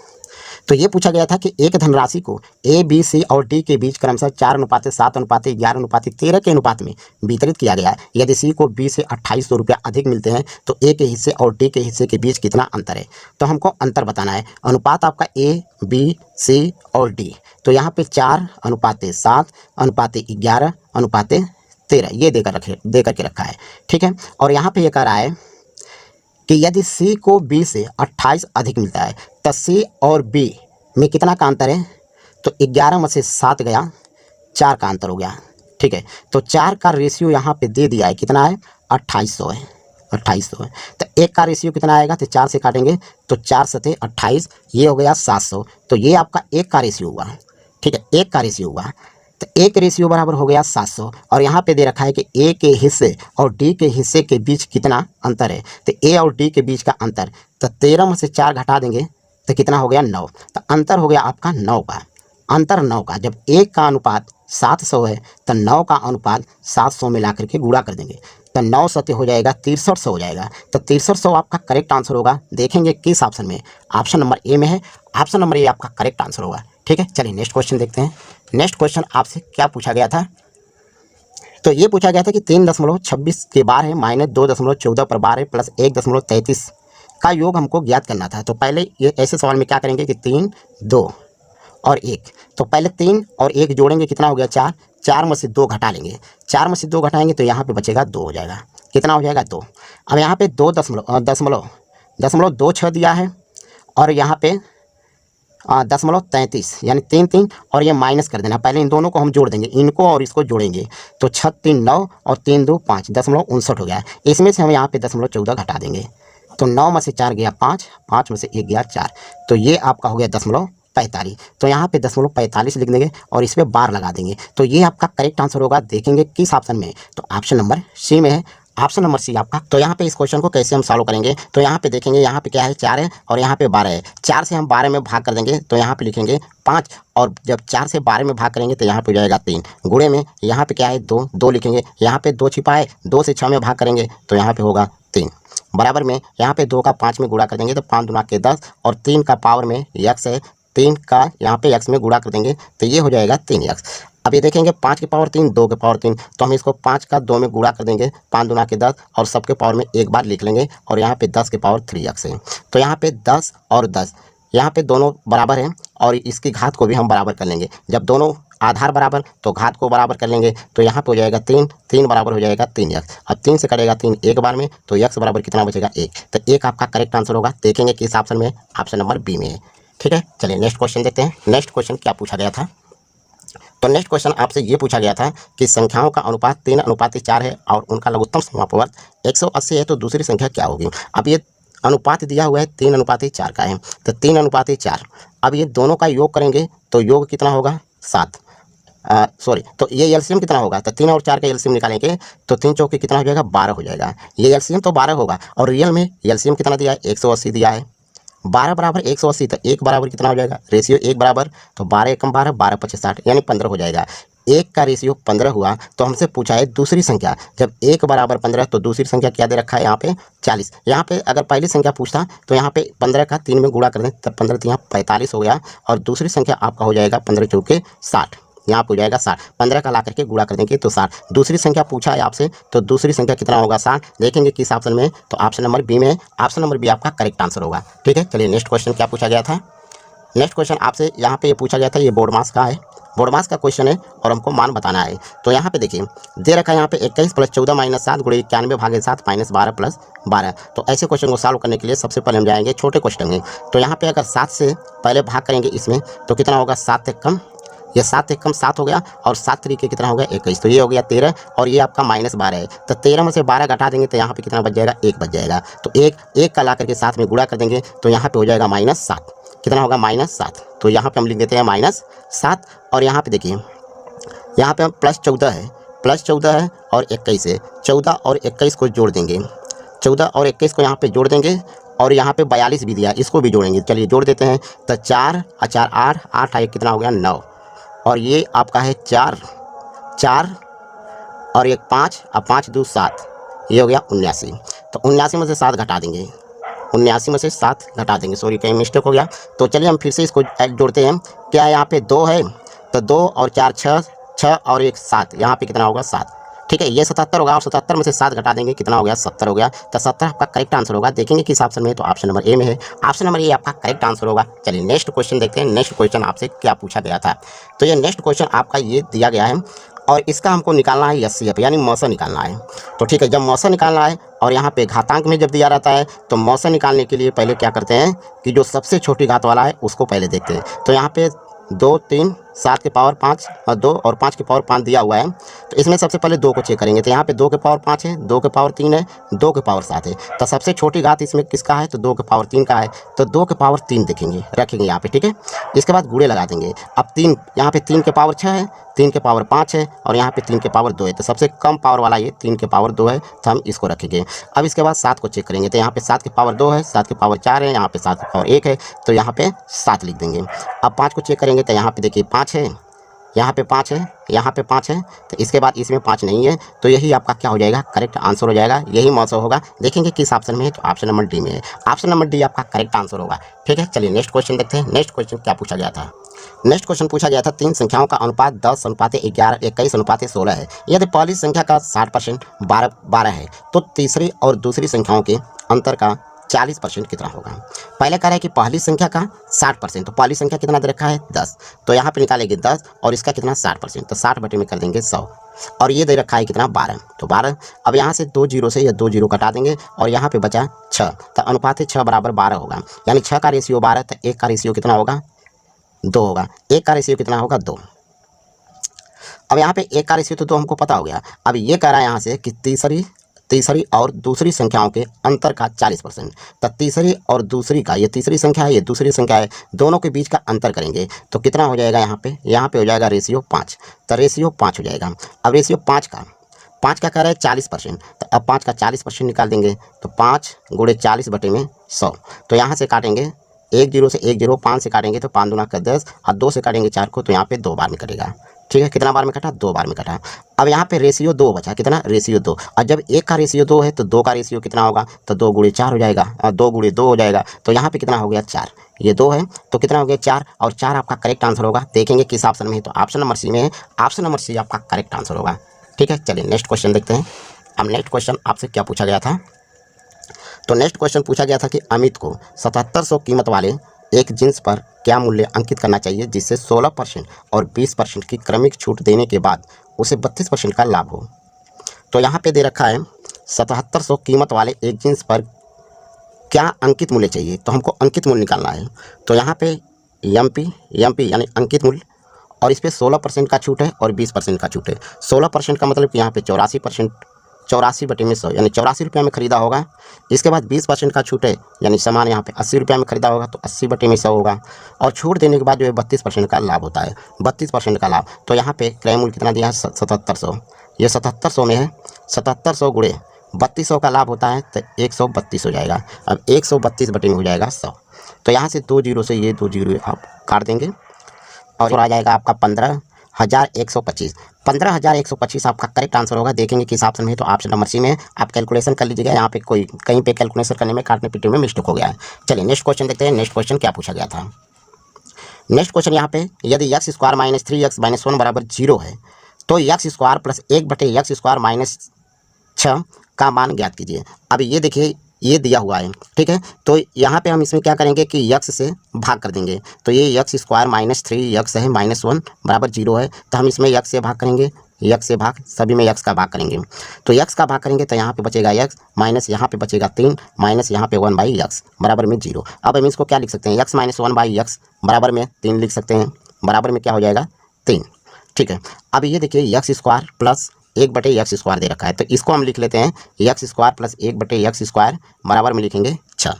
तो ये पूछा गया था कि एक धनराशि को ए बी सी और डी के बीच क्रमशः 4:7:11:13 के अनुपात में वितरित किया गया है। यदि सी को बी से 2800 रुपया अधिक मिलते हैं तो ए के हिस्से और डी के हिस्से के बीच कितना अंतर है। तो हमको अंतर बताना है। अनुपात आपका ए बी सी और डी, तो यहाँ पे 4:7:11:13 ये देकर के रखा है। ठीक है, और यहाँ पे ये कह रहा है कि यदि C को B से 28 अधिक मिलता है तो C और B में कितना का अंतर है। तो 11 में से 7 गया, 4 का अंतर हो गया। ठीक है, तो 4 का रेशियो यहाँ पे दे दिया है, कितना है 2800 है, 2800 है। तो 1 का रेशियो कितना आएगा तो 4 से काटेंगे तो 4 सते 28, ये हो गया 700। तो ये आपका 1 का रेशियो हुआ। ठीक है, 1 का रेशियो हुआ तो 1 रेशियो बराबर हो गया 700 और यहाँ पे दे रखा है कि ए के हिस्से और डी के हिस्से के बीच कितना अंतर है। तो ए और डी के बीच का अंतर, तो 13 में से 4 घटा देंगे तो कितना हो गया 9। तो अंतर हो गया आपका 9 का, अंतर 9 का। जब 1 का अनुपात 700 है तो 9 का अनुपात 700 में ला करके गुणा कर देंगे तो 9 सते हो जाएगा 6300 हो जाएगा। तो 6300 आपका करेक्ट आंसर होगा। देखेंगे किस ऑप्शन में, ऑप्शन नंबर ए में है, ऑप्शन नंबर ए आपका करेक्ट आंसर होगा। ठीक है, चलिए नेक्स्ट क्वेश्चन देखते हैं। नेक्स्ट क्वेश्चन आपसे क्या पूछा गया था। तो ये पूछा गया था कि 3.26 के बार है माइनस 2.14 पर बार है प्लस 1.33 का योग हमको ज्ञात करना था। तो पहले ये ऐसे सवाल में क्या करेंगे कि 3 2 और 1, तो पहले 3 और 1 जोड़ेंगे, कितना हो गया 4, 4 में से 2 घटा लेंगे, 4 में से 2 घटाएंगे तो यहाँ पे बचेगा 2 हो जाएगा। कितना हो जाएगा 2। अब यहाँ पे 2.26 दिया है और यहाँ पे 0.33 यानी 3 और ये माइनस कर देना। पहले इन दोनों को हम जोड़ देंगे, इनको और इसको जोड़ेंगे तो 6 3 9 और 3 2 5, 0.59 हो गया। इसमें से हम यहाँ पे 0.14 घटा देंगे तो 9 में से 4 गया 5, 5 में से 1 गया 4, तो ये आपका हो गया 0.45। तो यहाँ पे 0.45 लिख देंगे और इस पर बार लगा देंगे तो ये आपका करेक्ट आंसर होगा। देखेंगे किस ऑप्शन में, तो ऑप्शन नंबर सी में है, ऑप्शन नंबर सी आपका। तो यहाँ पे इस क्वेश्चन को कैसे हम सॉल्व करेंगे, तो यहाँ पे देखेंगे, यहाँ पे क्या है 4 है और यहाँ पे 12 है। 4 से हम 12 में भाग कर देंगे तो यहाँ पे लिखेंगे 5 और जब 4 से 12 में भाग करेंगे तो यहाँ पे हो जाएगा 3 गुणे में, यहाँ पे क्या है 2 लिखेंगे, यहाँ पे 2 छिपा है, 2 से 6 में भाग करेंगे तो यहाँ पे होगा 3 बराबर में, यहाँ पे 2 का 5 में गुणा कर देंगे तो 5 दूना के 10 और 3 का पावर में यक्स है, 3 का यहाँ पे x में गुणा कर देंगे तो ये हो जाएगा 3x। अब ये देखेंगे 5 के पावर 3 2 के पावर 3, तो हम इसको 5 का 2 में गुणा कर देंगे, 5 दूना के 10 और सबके पावर में एक बार लिख लेंगे और यहाँ पे 10 के पावर 3x है। तो यहाँ पे 10 और 10 यहाँ पे दोनों बराबर हैं और इसकी घात को भी हम बराबर कर लेंगे। जब दोनों आधार बराबर तो घात को बराबर कर लेंगे तो यहाँ पे हो जाएगा 3 बराबर हो जाएगा 3x। अब 3 से करेगा 3 एक बार में तो x बराबर कितना बचेगा 1। तो 1 आपका करेक्ट आंसर होगा। देखेंगे किस ऑप्शन में, ऑप्शन नंबर बी में है। ठीक है, चलिए नेक्स्ट क्वेश्चन देखते हैं। नेक्स्ट क्वेश्चन क्या पूछा गया था। तो नेक्स्ट क्वेश्चन आपसे ये पूछा गया था कि संख्याओं का अनुपात 3:4 है और उनका लघुत्तम समापवर्त 180 है तो दूसरी संख्या क्या होगी। अब ये अनुपात दिया हुआ है 3:4 का है, तो 3:4। अब ये दोनों का योग करेंगे तो योग कितना होगा 7, तो ये एलसीएम कितना होगा, तो 3 और 4 का एलसीएम निकालेंगे तो 3 चौके कितना हो जाएगा 12 हो जाएगा। ये एलसीएम तो 12 होगा और रियल में एलसीएम कितना दिया है 180 दिया है। 12 बराबर 180 तो 1 बराबर कितना हो जाएगा, रेशियो 1 बराबर तो 12 एकम 12, 12 25 60 यानी 15 हो जाएगा। 1 का रेशियो 15 हुआ तो हमसे पूछा है दूसरी संख्या। जब 1 बराबर 15 तो दूसरी संख्या क्या दे रखा है यहाँ पे 40। यहाँ पे अगर पहली संख्या पूछता तो यहाँ पे 15 का 3 में गुणा कर दें, तब 15 यहाँ 45 हो गया और दूसरी संख्या आपका हो जाएगा 15 चौके 60। यहाँ पे हो जाएगा 60, 15 का ला करके गुणा कर देंगे तो 60। दूसरी संख्या पूछा है आपसे तो दूसरी संख्या कितना होगा 60। देखेंगे किस ऑप्शन में, तो ऑप्शन नंबर बी में। ऑप्शन नंबर बी आपका करेक्ट आंसर होगा। ठीक है, चलिए नेक्स्ट क्वेश्चन क्या पूछा गया था। नेक्स्ट क्वेश्चन आपसे यहाँ पे ये पूछा गया था, ये बोर्ड मास का है, बोर्ड मास का क्वेश्चन है और हमको मान बताना है। तो यहाँ पे देखिए दे रखा है यहाँ पे 21 + 14 - 7 × 91 भागे 7 - 12 + 12। तो ऐसे क्वेश्चन को सॉल्व करने के लिए सबसे पहले हम जाएंगे छोटे क्वेश्चन में। तो यहाँ पे अगर 7 से पहले भाग करेंगे इसमें तो कितना होगा 7 एक कम, ये 7 एक कम 7 हो गया और 7 तरीके कितना हो गया 21। तो ये हो गया 13 और ये आपका -12 है। तो 13 में से 12 घटा देंगे तो यहाँ पे कितना बच जाएगा 1 बच जाएगा। तो एक का ला करके 7 में गुणा कर देंगे तो यहाँ पे हो जाएगा -7। कितना होगा -7। तो यहाँ पे हम लिख देते हैं -7 और यहाँ पे देखिए यहाँ पे हम +14 है, +14 है और 21 है। 14 और 21 को जोड़ देंगे, 14 और 21 को यहाँ पे जोड़ देंगे और यहाँ पे 42 भी दिया, इसको भी जोड़ेंगे। चलिए जोड़ देते हैं। तो 4 और 4 8, 8 1 कितना हो गया 9 और ये आपका है 4 और 1 5 और 5 2 7, ये हो गया 79। तो 79 में से 7 घटा देंगे, 79 में से 7 घटा देंगे, सॉरी कहीं मिस्टेक हो गया। तो चलिए हम फिर से इसको जोड़ते हैं। क्या यहाँ पे 2 है तो 2 और 4 6, 6 और 1 7, यहाँ पे कितना होगा 7। ठीक है, ये 77 होगा और 77 में से 7 घटा देंगे, कितना हो गया 70 हो गया। तो 70 आपका करेक्ट आंसर होगा। देखेंगे किस ऑप्शन में, तो ऑप्शन नंबर ए में है। ऑप्शन नंबर ए आपका करेक्ट आंसर होगा। चलिए नेक्स्ट क्वेश्चन देखते हैं। नेक्स्ट क्वेश्चन आपसे क्या पूछा गया था। तो ये नेक्स्ट क्वेश्चन आपका ये दिया गया है और इसका हमको निकालना है एचसीएफ यानी मौसा निकालना है। तो ठीक है, जब मौसा निकालना है और यहाँ पे घातांक में जब दिया रहता है तो मौसा निकालने के लिए पहले क्या करते हैं कि जो सबसे छोटी घात वाला है उसको पहले देखते हैं। तो यहाँ पे 2 3 7 की पावर 5 और 2 और 5 की पावर 5 दिया हुआ है। तो इसमें सबसे पहले 2 को चेक करेंगे। तो यहाँ पे 2 की पावर 5 है, 2 की पावर 3 है, 2 की पावर 7 है। तो सबसे छोटी घात इसमें किसका है, तो 2 की पावर 3 का है। तो 2 की पावर 3 देखेंगे, रखेंगे यहाँ पे। ठीक है, इसके बाद गुणे लगा देंगे। अब 3 यहाँ पे 3 के पावर 6 है, 3 के पावर 5 है और यहाँ पे 3 के पावर 2 है। तो सबसे कम पावर वाला ये 3 के पावर 2 है, तो हम इसको रखेंगे। अब इसके बाद 7 को चेक करेंगे। तो यहाँ पे 7 की पावर 2 है, 7 की पावर 4 है, यहाँ पे 7 की पावर 1 है, तो यहाँ पे 7 लिख देंगे। अब 5 को चेक करेंगे। तो यहाँ पे देखिए 5 है, यहाँ पे 5 है, यहाँ पे 5 है, तो इसके बाद इसमें 5 नहीं है। तो यही आपका क्या हो जाएगा, करेक्ट आंसर हो जाएगा, यही मौसम होगा। देखेंगे किस ऑप्शन में है, तो ऑप्शन नंबर डी में है। ऑप्शन नंबर डी आपका करेक्ट आंसर होगा। ठीक है, चलिए नेक्स्ट क्वेश्चन देखते हैं। नेक्स्ट क्वेश्चन क्या पूछा गया था। नेक्स्ट क्वेश्चन पूछा गया था 3 संख्याओं का अनुपात 10:11, 21:16 है। यदि पहली संख्या का 60% 12 है तो तीसरी और दूसरी संख्याओं के अंतर का 40% कितना होगा। पहले कह रहा है कि पहली संख्या का 60%, तो पहली संख्या कितना दे रखा है 10, तो यहाँ पे निकालेंगे 10 और इसका कितना 60%, तो 60 बटे में कर देंगे 100 और ये दे रखा है कितना 12, तो 12। अब यहाँ से 2 जीरो से या 2 जीरो कटा देंगे और यहाँ पे बचा 6, तो अनुपात 6 बराबर 12 होगा। यानी 6 का रेशियो 12, तो 1 का रेशियो कितना होगा 2 होगा। 1 का रेशियो कितना होगा 2। अब यहाँ पे 1 का रेशियो तो 2 हमको पता हो गया। अब ये कह रहा है यहाँ से कि तीसरी और दूसरी संख्याओं के अंतर का 40%, तो तीसरी और दूसरी का, ये तीसरी संख्या है ये दूसरी संख्या है, दोनों के बीच का अंतर करेंगे तो कितना हो जाएगा यहाँ पे हो जाएगा रेशियो 5, तो रेशियो 5 हो जाएगा। अब रेशियो 5 का कह रहा है 40%, तो अब 5 का 40% निकाल देंगे तो 5 × 40 बटे में 100, तो यहाँ से काटेंगे 1 0 से 1 0, 5 से काटेंगे तो 5 दूना का 10 और 2 से काटेंगे 4 को, तो यहाँ पे 2 बार में कटेगा। ठीक है, कितना बार में कटा 2 बार में कटा। अब यहाँ पे रेशियो 2 बचा, कितना रेशियो 2, और जब 1 का रेशियो 2 है तो 2 का रेशियो कितना होगा, तो 2 × 4 हो जाएगा और 2 × 2 हो जाएगा, तो यहाँ पे कितना हो गया 4, ये 2 है तो कितना हो गया 4 और 4 आपका करेक्ट आंसर होगा। देखेंगे किस ऑप्शन में है, तो ऑप्शन नंबर सी में है। ऑप्शन नंबर सी आपका करेक्ट आंसर होगा। ठीक है, चलिए नेक्स्ट क्वेश्चन देखते हैं। अब नेक्स्ट क्वेश्चन आपसे क्या पूछा गया था। तो नेक्स्ट क्वेश्चन पूछा गया था कि अमित को 7700 कीमत वाले एक जींस पर क्या मूल्य अंकित करना चाहिए जिससे 16% और 20% की क्रमिक छूट देने के बाद उसे 32% का लाभ हो। तो यहाँ पे दे रखा है 7700 कीमत वाले एक जींस पर क्या अंकित मूल्य चाहिए, तो हमको अंकित मूल्य निकालना है। तो यहाँ पे एम पी यानी अंकित मूल्य, और इस पर 16% का छूट है और 20% का छूट है। 16% का मतलब कि यहाँ पे 84%, 84 बटे में 100 यानी 84 रुपये में ख़रीदा होगा। इसके बाद 20% का छूट है यानी सामान यहाँ पे 80 रुपये में ख़रीदा होगा तो 80 बटे में 100 होगा, और छूट देने के बाद जो है 32% का लाभ होता है, 32% का लाभ। तो यहाँ पे क्रय मूल्य कितना दिया है 7700, ये 7700 में है, 7700 × 3200 का लाभ होता है तो 132 हो जाएगा। अब 132 बटे में हो जाएगा 100, तो यहाँ से 2 जीरो से ये 2 जीरो आप काट देंगे और आ जाएगा आपका 15 15,125। 15,125 आपका करेक्ट आंसर होगा। देखेंगे किस ऑप्शन में है, तो ऑप्शन नंबर सी में है। आप कैलकुलेशन कर लीजिएगा, यहाँ पे कोई कहीं पे कैलकुलेशन करने में काटने पीटने में मिस्टेक हो गया है। चलिए नेक्स्ट क्वेश्चन देखते हैं। नेक्स्ट क्वेश्चन क्या पूछा गया था। नेक्स्ट क्वेश्चन यहाँ पे, यदि एक्स स्क्वायर माइनस 3x-1 बराबर 0 है तो x square plus 1/x² minus 6 का मान ज्ञात कीजिए। अब ये देखिए, ये दिया हुआ है, ठीक है। तो यहाँ पे हम इसमें क्या करेंगे कि x से भाग कर देंगे। तो ये एक्स स्क्वायर माइनस 3x है -1 बराबर 0 है, तो हम इसमें x से भाग करेंगे। x से भाग, सभी में x का भाग करेंगे। तो x का भाग करेंगे तो यहाँ पे बचेगा x, माइनस यहाँ पे बचेगा 3, माइनस यहाँ पे 1/x बराबर में 0। अब हम इसको क्या लिख सकते हैं, x माइनस 1/x बराबर में 3 लिख सकते हैं। बराबर में क्या हो जाएगा, 3, ठीक है। अब ये देखिए एक्स स्क्वायर प्लस 1/x² दे रखा है, तो इसको हम लिख लेते हैं एक्स स्क्वायर प्लस 1/x² बराबर में लिखेंगे 6,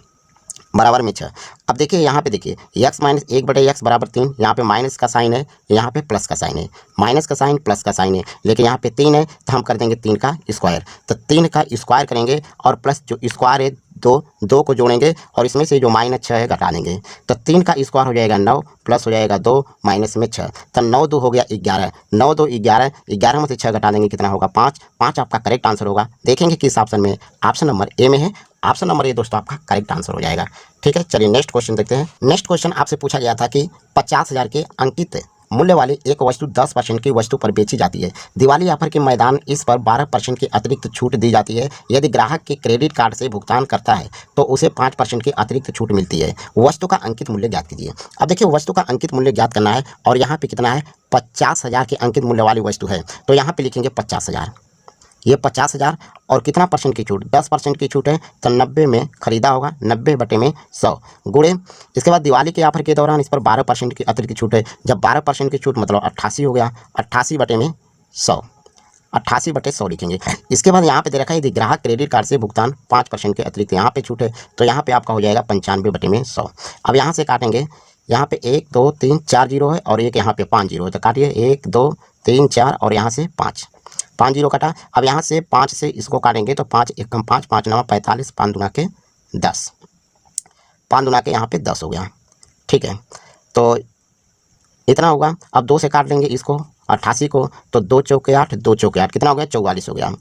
बराबर में 6। अब देखिए यहाँ पे देखिए x माइनस 1/x बराबर 3, यहाँ पे माइनस का साइन है, यहाँ पे प्लस का साइन है। माइनस का साइन प्लस का साइन है, लेकिन यहाँ पे 3 है तो हम कर देंगे 3 का स्क्वायर। तो 3 का स्क्वायर करेंगे और प्लस जो स्क्वायर है 2 को जोड़ेंगे और इसमें से जो -6 है घटा देंगे। तो 3 का स्क्वायर हो जाएगा 9, प्लस हो जाएगा 2, माइनस में 6। तो 9 2 हो गया 11, 9 2 11, 11 में से 6 घटा देंगे, कितना होगा 5। 5 आपका करेक्ट आंसर होगा। देखेंगे किस ऑप्शन में, ऑप्शन नंबर ए में है। ऑप्शन नंबर ए दोस्तों आपका करेक्ट आंसर हो जाएगा, ठीक है। चलिए नेक्स्ट क्वेश्चन देखते हैं। नेक्स्ट क्वेश्चन आपसे पूछा गया था कि 50,000 के अंकित मूल्य वाली एक वस्तु 10% की वस्तु पर बेची जाती है। दिवाली ऑफर के मैदान इस पर 12% की अतिरिक्त छूट दी जाती है। यदि ग्राहक के क्रेडिट कार्ड से भुगतान करता है तो उसे 5% की अतिरिक्त छूट मिलती है। वस्तु का अंकित मूल्य ज्ञात कीजिए। अब देखिए वस्तु का अंकित मूल्य ज्ञात करना है और यहाँ पे कितना है, 50,000 के अंकित मूल्य वाली वस्तु है, तो यहाँ पे लिखेंगे 50,000। ये 50,000 और कितना परसेंट की छूट, 10% की छूट है, तो 90 में खरीदा होगा, 90/100 गुणे। इसके बाद दिवाली के ऑफर के दौरान इस पर 12% की अतिरिक्त छूट है। जब 12% की छूट मतलब 88 हो गया, 88/100, 88/100 लिखेंगे। इसके बाद यहाँ पे दे रखा है यदि ग्राहक क्रेडिट कार्ड से भुगतान 5% के अतिरिक्त यहाँ पे छूट है, तो यहाँ पे आपका हो जाएगा 95/100। अब यहाँ से काटेंगे, यहाँ पे 1 2 3 4 जीरो है और एक यहाँ पे 5 जीरो है, तो काटिए 1 2 3 4 और यहाँ से 5 जीरो कटा। अब यहाँ से 5 से इसको काटेंगे तो 5 1 कम 5, 5 9 45, 5 दूना के 10, 5 दूना के यहाँ पे 10 हो गया, ठीक है। तो इतना होगा। अब 2 से काट लेंगे इसको 88 को, तो 2 चौके 8, 2 चौके 8, कितना हो गया 44 हो गया।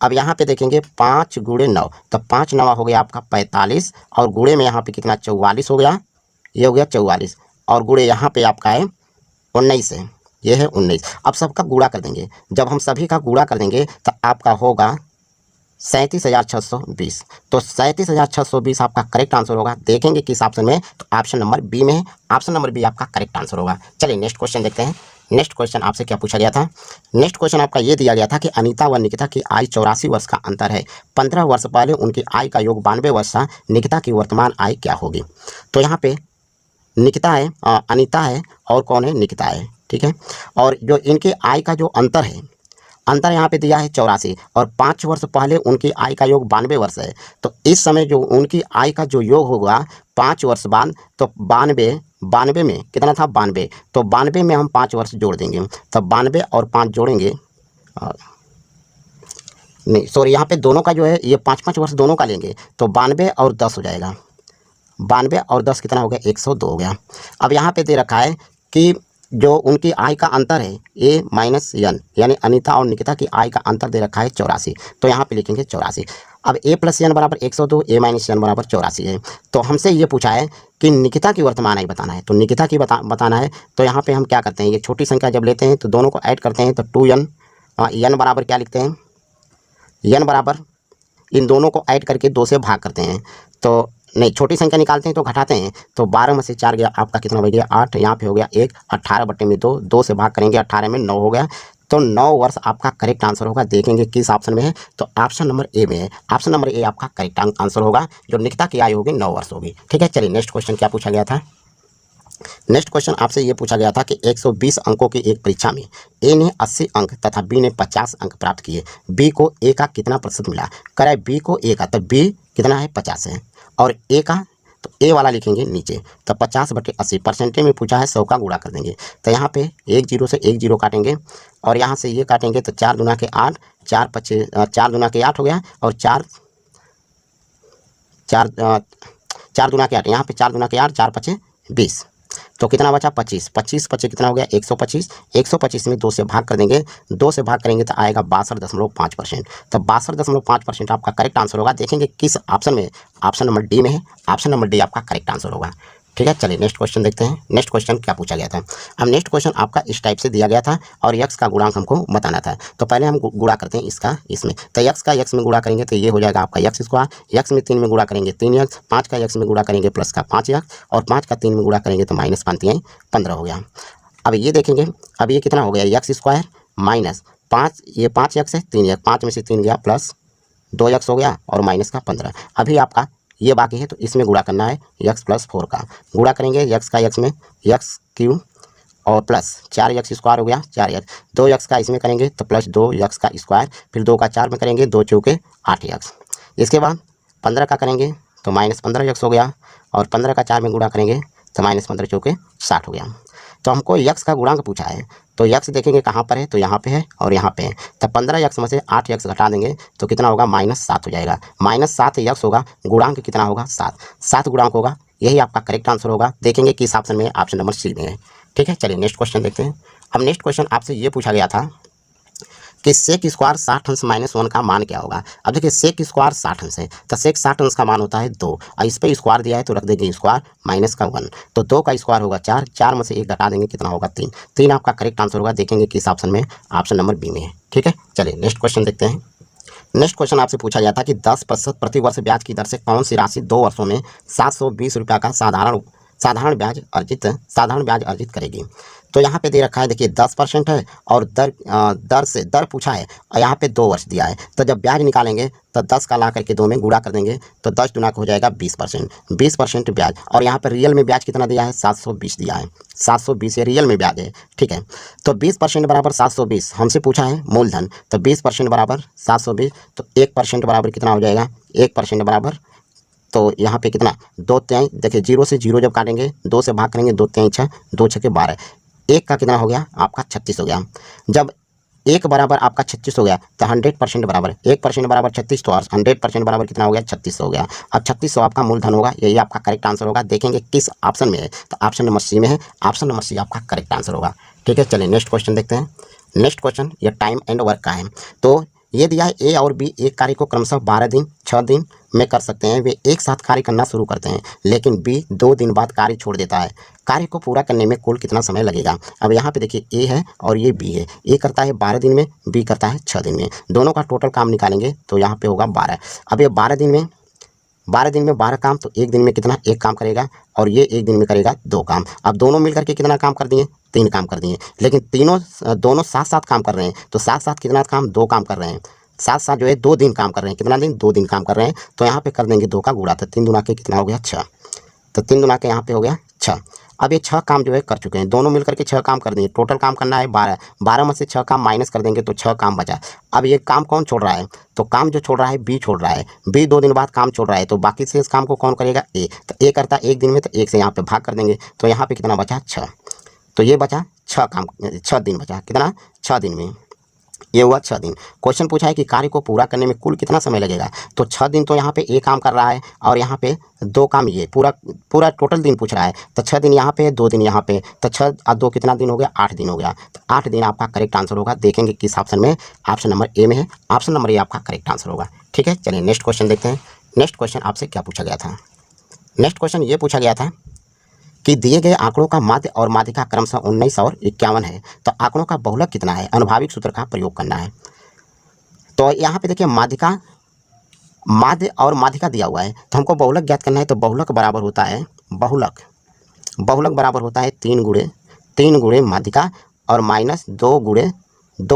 अब यहाँ पे देखेंगे 5 गुणे 9, तो 5 9 हो गया आपका 45 और गुणे में यहाँ पे कितना 44 हो गया, ये हो गया 44 और गुणे यहाँ पे आपका है 19 है, ये है 19। अब सबका गुणा कर देंगे। जब हम सभी का गुणा कर देंगे तो आपका होगा 37,620। तो 37,620 आपका करेक्ट आंसर होगा। देखेंगे किस ऑप्शन में, तो ऑप्शन नंबर बी में है। ऑप्शन नंबर बी आपका करेक्ट आंसर होगा। चलिए नेक्स्ट क्वेश्चन देखते हैं। नेक्स्ट क्वेश्चन आपसे क्या पूछा गया था। नेक्स्ट क्वेश्चन आपका ये दिया गया था कि अनीता व निकिता की आयु 84 वर्ष का अंतर है। 15 वर्ष पहले उनकी आय का योग 92 वर्ष था। निकिता की वर्तमान आय क्या होगी। तो यहाँ पे निकिता है, अनीता है और कौन है, निकिता है, ठीक है। और जो इनके आय का जो अंतर है, अंतर यहाँ पे दिया है 84 और 5 वर्ष पहले उनकी आय का योग 92 वर्ष है। तो इस समय जो उनकी आय का जो योग होगा 5 वर्ष बाद, तो 92 में कितना था 92, तो 92 में हम 5 वर्ष जोड़ देंगे, तो 92 और 5 जोड़ेंगे, नहीं सॉरी, यहाँ पे दोनों का जो है ये 5-5 वर्ष दोनों का लेंगे, तो 92 और 10 हो जाएगा। 92 और 10 कितना हो गया, 102 हो गया। अब यहाँ पे दे रखा है कि जो उनकी आय का अंतर है ए माइनस एन, यानी अनीता और निकिता की आय का अंतर दे रखा है 84, तो यहाँ पे लिखेंगे 84। अब ए प्लस एन बराबर 102, ए माइनस एन बराबर 84 है। तो हमसे ये पूछा है कि निकिता की वर्तमान आय बताना है, तो निकिता की बताना है। तो यहाँ पे हम क्या करते हैं, ये छोटी संख्या जब लेते हैं तो दोनों को ऐड करते हैं, तो 2n, एन बराबर क्या लिखते हैं, एन बराबर इन दोनों को ऐड करके 2 से भाग करते हैं, तो नहीं छोटी संख्या निकालते हैं तो घटाते हैं, तो 12 में से 4 गया, आपका कितना हो गया 8, यहाँ पे हो गया 1, 18/2, 2 से भाग करेंगे 18 में 9 हो गया, तो 9 वर्ष आपका करेक्ट आंसर होगा। देखेंगे किस ऑप्शन में है, तो ऑप्शन नंबर ए में है। ऑप्शन नंबर ए आपका करेक्ट आंसर होगा। जो निकिता की आयु होगी 9 वर्ष होगी, ठीक है। चलिए नेक्स्ट क्वेश्चन क्या पूछा गया था। नेक्स्ट क्वेश्चन आपसे ये पूछा गया था कि 120 अंकों की एक परीक्षा में ए ने 80 अंक तथा बी ने 50 अंक प्राप्त किए। बी को ए का कितना प्रतिशत मिला। कराए बी को ए का, तो बी कितना है 50 है, और ए का, तो ए वाला लिखेंगे नीचे, तो 50/80 परसेंटेज में पूछा है, 100 का गुणा कर देंगे। तो यहाँ पे 1 जीरो से 1 जीरो काटेंगे और यहाँ से ये काटेंगे, तो 4 दूना के 8, 4 दूना के 8 हो गया, और 4 दूना के 8, यहाँ पे 4 दूना के 8, 4 5 20, तो कितना बचा 25, 25 25 कितना हो गया 125, 125 में 2 से भाग कर देंगे, 2 से भाग करेंगे तो आएगा 62.5%। तो 62.5% आपका करेक्ट आंसर होगा। देखेंगे किस ऑप्शन में, ऑप्शन नंबर डी में है, ऑप्शन नंबर डी आपका करेक्ट आंसर होगा। ठीक है, चलिए नेक्स्ट क्वेश्चन देखते हैं। नेक्स्ट क्वेश्चन क्या पूछा गया था। अब नेक्स्ट क्वेश्चन आपका इस टाइप से दिया गया था और यक्स का गुणांक हमको बताना था। तो पहले हम गुणा करते हैं इसका इसमें। तो यक्स का यक्स में गुणा करेंगे तो ये हो जाएगा आपका यक्स स्क्वायर, यक्स में 3 में गुणा करेंगे 3 यक्स, 5 का यक्स में गुणा करेंगे प्लस का 5 यक्स, और 5 का 3 में गुणा करेंगे तो माइनस 5 3 15 हो गया। अब ये देखेंगे, अब ये कितना हो गया यक्स स्क्वायर माइनस 5, ये 5 यक्स है 3 यक्स, 5 में से 3 गया प्लस 2 यक्स हो गया और माइनस का 15। अभी आपका ये बाकी है तो इसमें गुणा करना है यक्स प्लस 4 का। गुणा करेंगे यक्स का यक्स में यक्स क्यू और प्लस 4 यक्स स्क्वायर हो गया 4 यक्स, 2 यक्स का इसमें करेंगे तो प्लस 2 यक्स का स्क्वायर, फिर 2 का 4 में करेंगे 2 चौके 8 यक्स। इसके बाद 15 का करेंगे तो माइनस 15 यक्स हो गया, और 15 का 4 में गुणा करेंगे तो माइनस 15 चौके 60 हो गया। तो हमको यक्स का गुणांक पूछा है, तो यक्स देखेंगे कहाँ पर है, तो यहाँ पे है और यहाँ पे है। तो 15 यक्स में से 8 यक्स घटा देंगे तो कितना होगा -7 हो जाएगा। -7 यक्स होगा, गुणांक कितना होगा 7, 7 गुणांक होगा। यही आपका करेक्ट आंसर होगा। देखेंगे किस ऑप्शन में, ऑप्शन नंबर सी में है। ठीक है, चलिए नेक्स्ट क्वेश्चन देखते हैं। अब नेक्स्ट क्वेश्चन आपसे ये पूछा गया था कि सेक स्क्वायर 60 अंश -1 का मान क्या होगा। अब देखिए सेक स्क्वायर 60 अंश है, तो सेक 60 अंश का मान होता है 2, और इस पर स्क्वायर दिया है तो रख देंगे स्क्वायर माइनस का 1, तो 2 का स्क्वायर होगा 4, 4 में से 1 घटा देंगे कितना होगा 3, 3 आपका करेक्ट आंसर होगा। देखेंगे किस ऑप्शन में, ऑप्शन नंबर बी में है। ठीक है, चलिए नेक्स्ट क्वेश्चन देखते हैं। नेक्स्ट क्वेश्चन आपसे पूछा गया था कि 10% प्रति वर्ष ब्याज की दर से कौन सी राशि 2 वर्षों में 720 रुपये का साधारण ब्याज अर्जित करेगी। तो यहाँ पे दे रखा है, देखिए 10% है और दर पूछा है और यहाँ पे 2 वर्ष दिया है। तो जब ब्याज निकालेंगे तो 10 का ला करके 2 में गुणा कर देंगे तो 10 गुना हो जाएगा 20%, 20% ब्याज। और यहाँ पे रियल में ब्याज कितना दिया है 720 दिया है, 720 ये रियल में ब्याज है। ठीक है, तो 20% बराबर 720 हमसे पूछा है मूलधन, तो 20% बराबर 720, तो 1% बराबर कितना हो जाएगा, 1% बराबर, तो यहाँ पे कितना 2 तिहाई, देखिए 0 से 0 जब काटेंगे 2 से भाग करेंगे 2 तिहाई 6, 2 6 12, 1 का कितना हो गया आपका 36 हो गया। जब 1 बराबर आपका 36 हो गया तो 100% बराबर, 1% बराबर 36, तो 100% बराबर कितना हो गया 36 हो गया। अब 3600 आपका मूलधन होगा, यही आपका करेक्ट आंसर होगा। देखेंगे किस ऑप्शन में है, तो ऑप्शन नंबर सी में है, ऑप्शन नंबर सी आपका करेक्ट आंसर होगा। ठीक है, चलिए नेक्स्ट क्वेश्चन देखते हैं। नेक्स्ट क्वेश्चन ये टाइम एंड वर्क का है। तो ये दिया है ए और बी एक कार्य को क्रमशः 12 दिन 6 दिन में कर सकते हैं। वे एक साथ कार्य करना शुरू करते हैं, लेकिन बी 2 दिन बाद कार्य छोड़ देता है। कार्य को पूरा करने में कुल कितना समय लगेगा। अब यहाँ पे देखिए ए है और ये बी है, ए करता है 12 दिन में, बी करता है 6 दिन में। दोनों का टोटल काम निकालेंगे तो यहाँ पे होगा 12। अब ये 12 दिन में 12 काम, तो एक दिन में कितना 1 काम करेगा, और ये एक दिन में करेगा 2 काम। अब दोनों मिलकर के कितना काम कर दिए 3 काम कर दिए, लेकिन दोनों साथ साथ काम कर रहे हैं, तो साथ साथ कितना काम 2 काम कर रहे हैं, साथ साथ जो है 2 दिन काम कर रहे हैं। कितना दिन 2 दिन काम कर रहे हैं, तो यहाँ पे कर देंगे 2 का गुणा, तो 3 दुना के कितना हो गया 6, तो 3 दुना के यहाँ पे हो गया 6। अब ये 6 काम जो है कर चुके हैं, दोनों मिलकर के 6 काम कर दिए। टोटल काम करना है 12, 12 में से 6 काम माइनस कर देंगे तो 6 काम बचा। अब ये काम कौन छोड़ रहा है, तो काम जो छोड़ रहा है बी छोड़ रहा है, बी 2 दिन बाद काम छोड़ रहा है, तो बाकी से इस काम को कौन करेगा ए, तो ए करता है 1 दिन में, तो 1 से यहाँ पे भाग कर देंगे तो यहाँ पे कितना बचा 6, तो ये बचा 6 काम, 6 दिन बचा, कितना 6 दिन में, ये हुआ 6 दिन। क्वेश्चन पूछा है कि कार्य को पूरा करने में कुल कितना समय लगेगा। तो 6 दिन तो यहाँ पे ए काम कर रहा है और यहाँ पे 2 काम, ये पूरा टोटल दिन पूछ रहा है, तो 6 दिन यहाँ पे 2 दिन यहाँ पे, तो 6 और 2 कितना दिन हो गया 8 दिन हो गया। तो 8 दिन आपका करेक्ट आंसर होगा। देखेंगे किस ऑप्शन में, ऑप्शन नंबर ए में है, ऑप्शन नंबर ए आपका करेक्ट आंसर होगा। ठीक है, चलिए नेक्स्ट क्वेश्चन देखते हैं। नेक्स्ट क्वेश्चन आपसे क्या पूछा गया था। नेक्स्ट क्वेश्चन ये पूछा गया था कि दिए गए आंकड़ों का माध्य और माध्यिका क्रमशः 19 और 51 है, तो आंकड़ों का बहुलक कितना है, अनुभाविक सूत्र का प्रयोग करना है। तो यहाँ पे देखिए माध्य और माध्यिका दिया हुआ है, तो हमको बहुलक ज्ञात करना है। तो बहुलक बराबर होता है, बहुलक बराबर होता है 3 गुणे माध्यिका और माइनस 2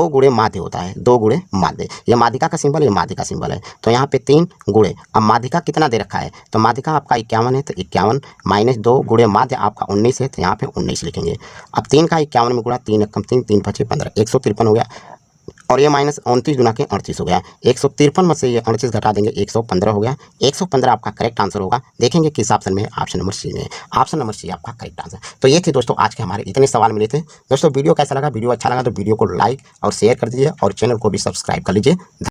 गुणे माध्य होता है, 2 गुणे माध्य। ये माध्यिका का सिंबल, ये माध्य का सिंबल है, तो यहाँ पे 3 गुणे। अब माध्यिका कितना दे रखा है, तो माध्यिका आपका 51 है, तो 51 माइनस 2 गुणे माध्य आपका 19 है, तो यहाँ पे 19 लिखेंगे। अब 3 का 51 में गुणा, 3 एकम 3, 3 पचे 15, 153 हो गया, और ये माइनस 29 गुना के 38 हो गया। 153 में से ये 38 घटा देंगे 115 हो गया। 115 आपका करेक्ट आंसर होगा। देखेंगे किस ऑप्शन में, ऑप्शन नंबर सी में, ऑप्शन नंबर सी आपका करेक्ट आंसर। तो ये थे दोस्तों आज के हमारे इतने सवाल मिले थे। दोस्तों वीडियो कैसा लगा, वीडियो अच्छा लगा तो वीडियो को लाइक और शेयर कर दीजिए और चैनल को भी सब्सक्राइब कर लीजिए।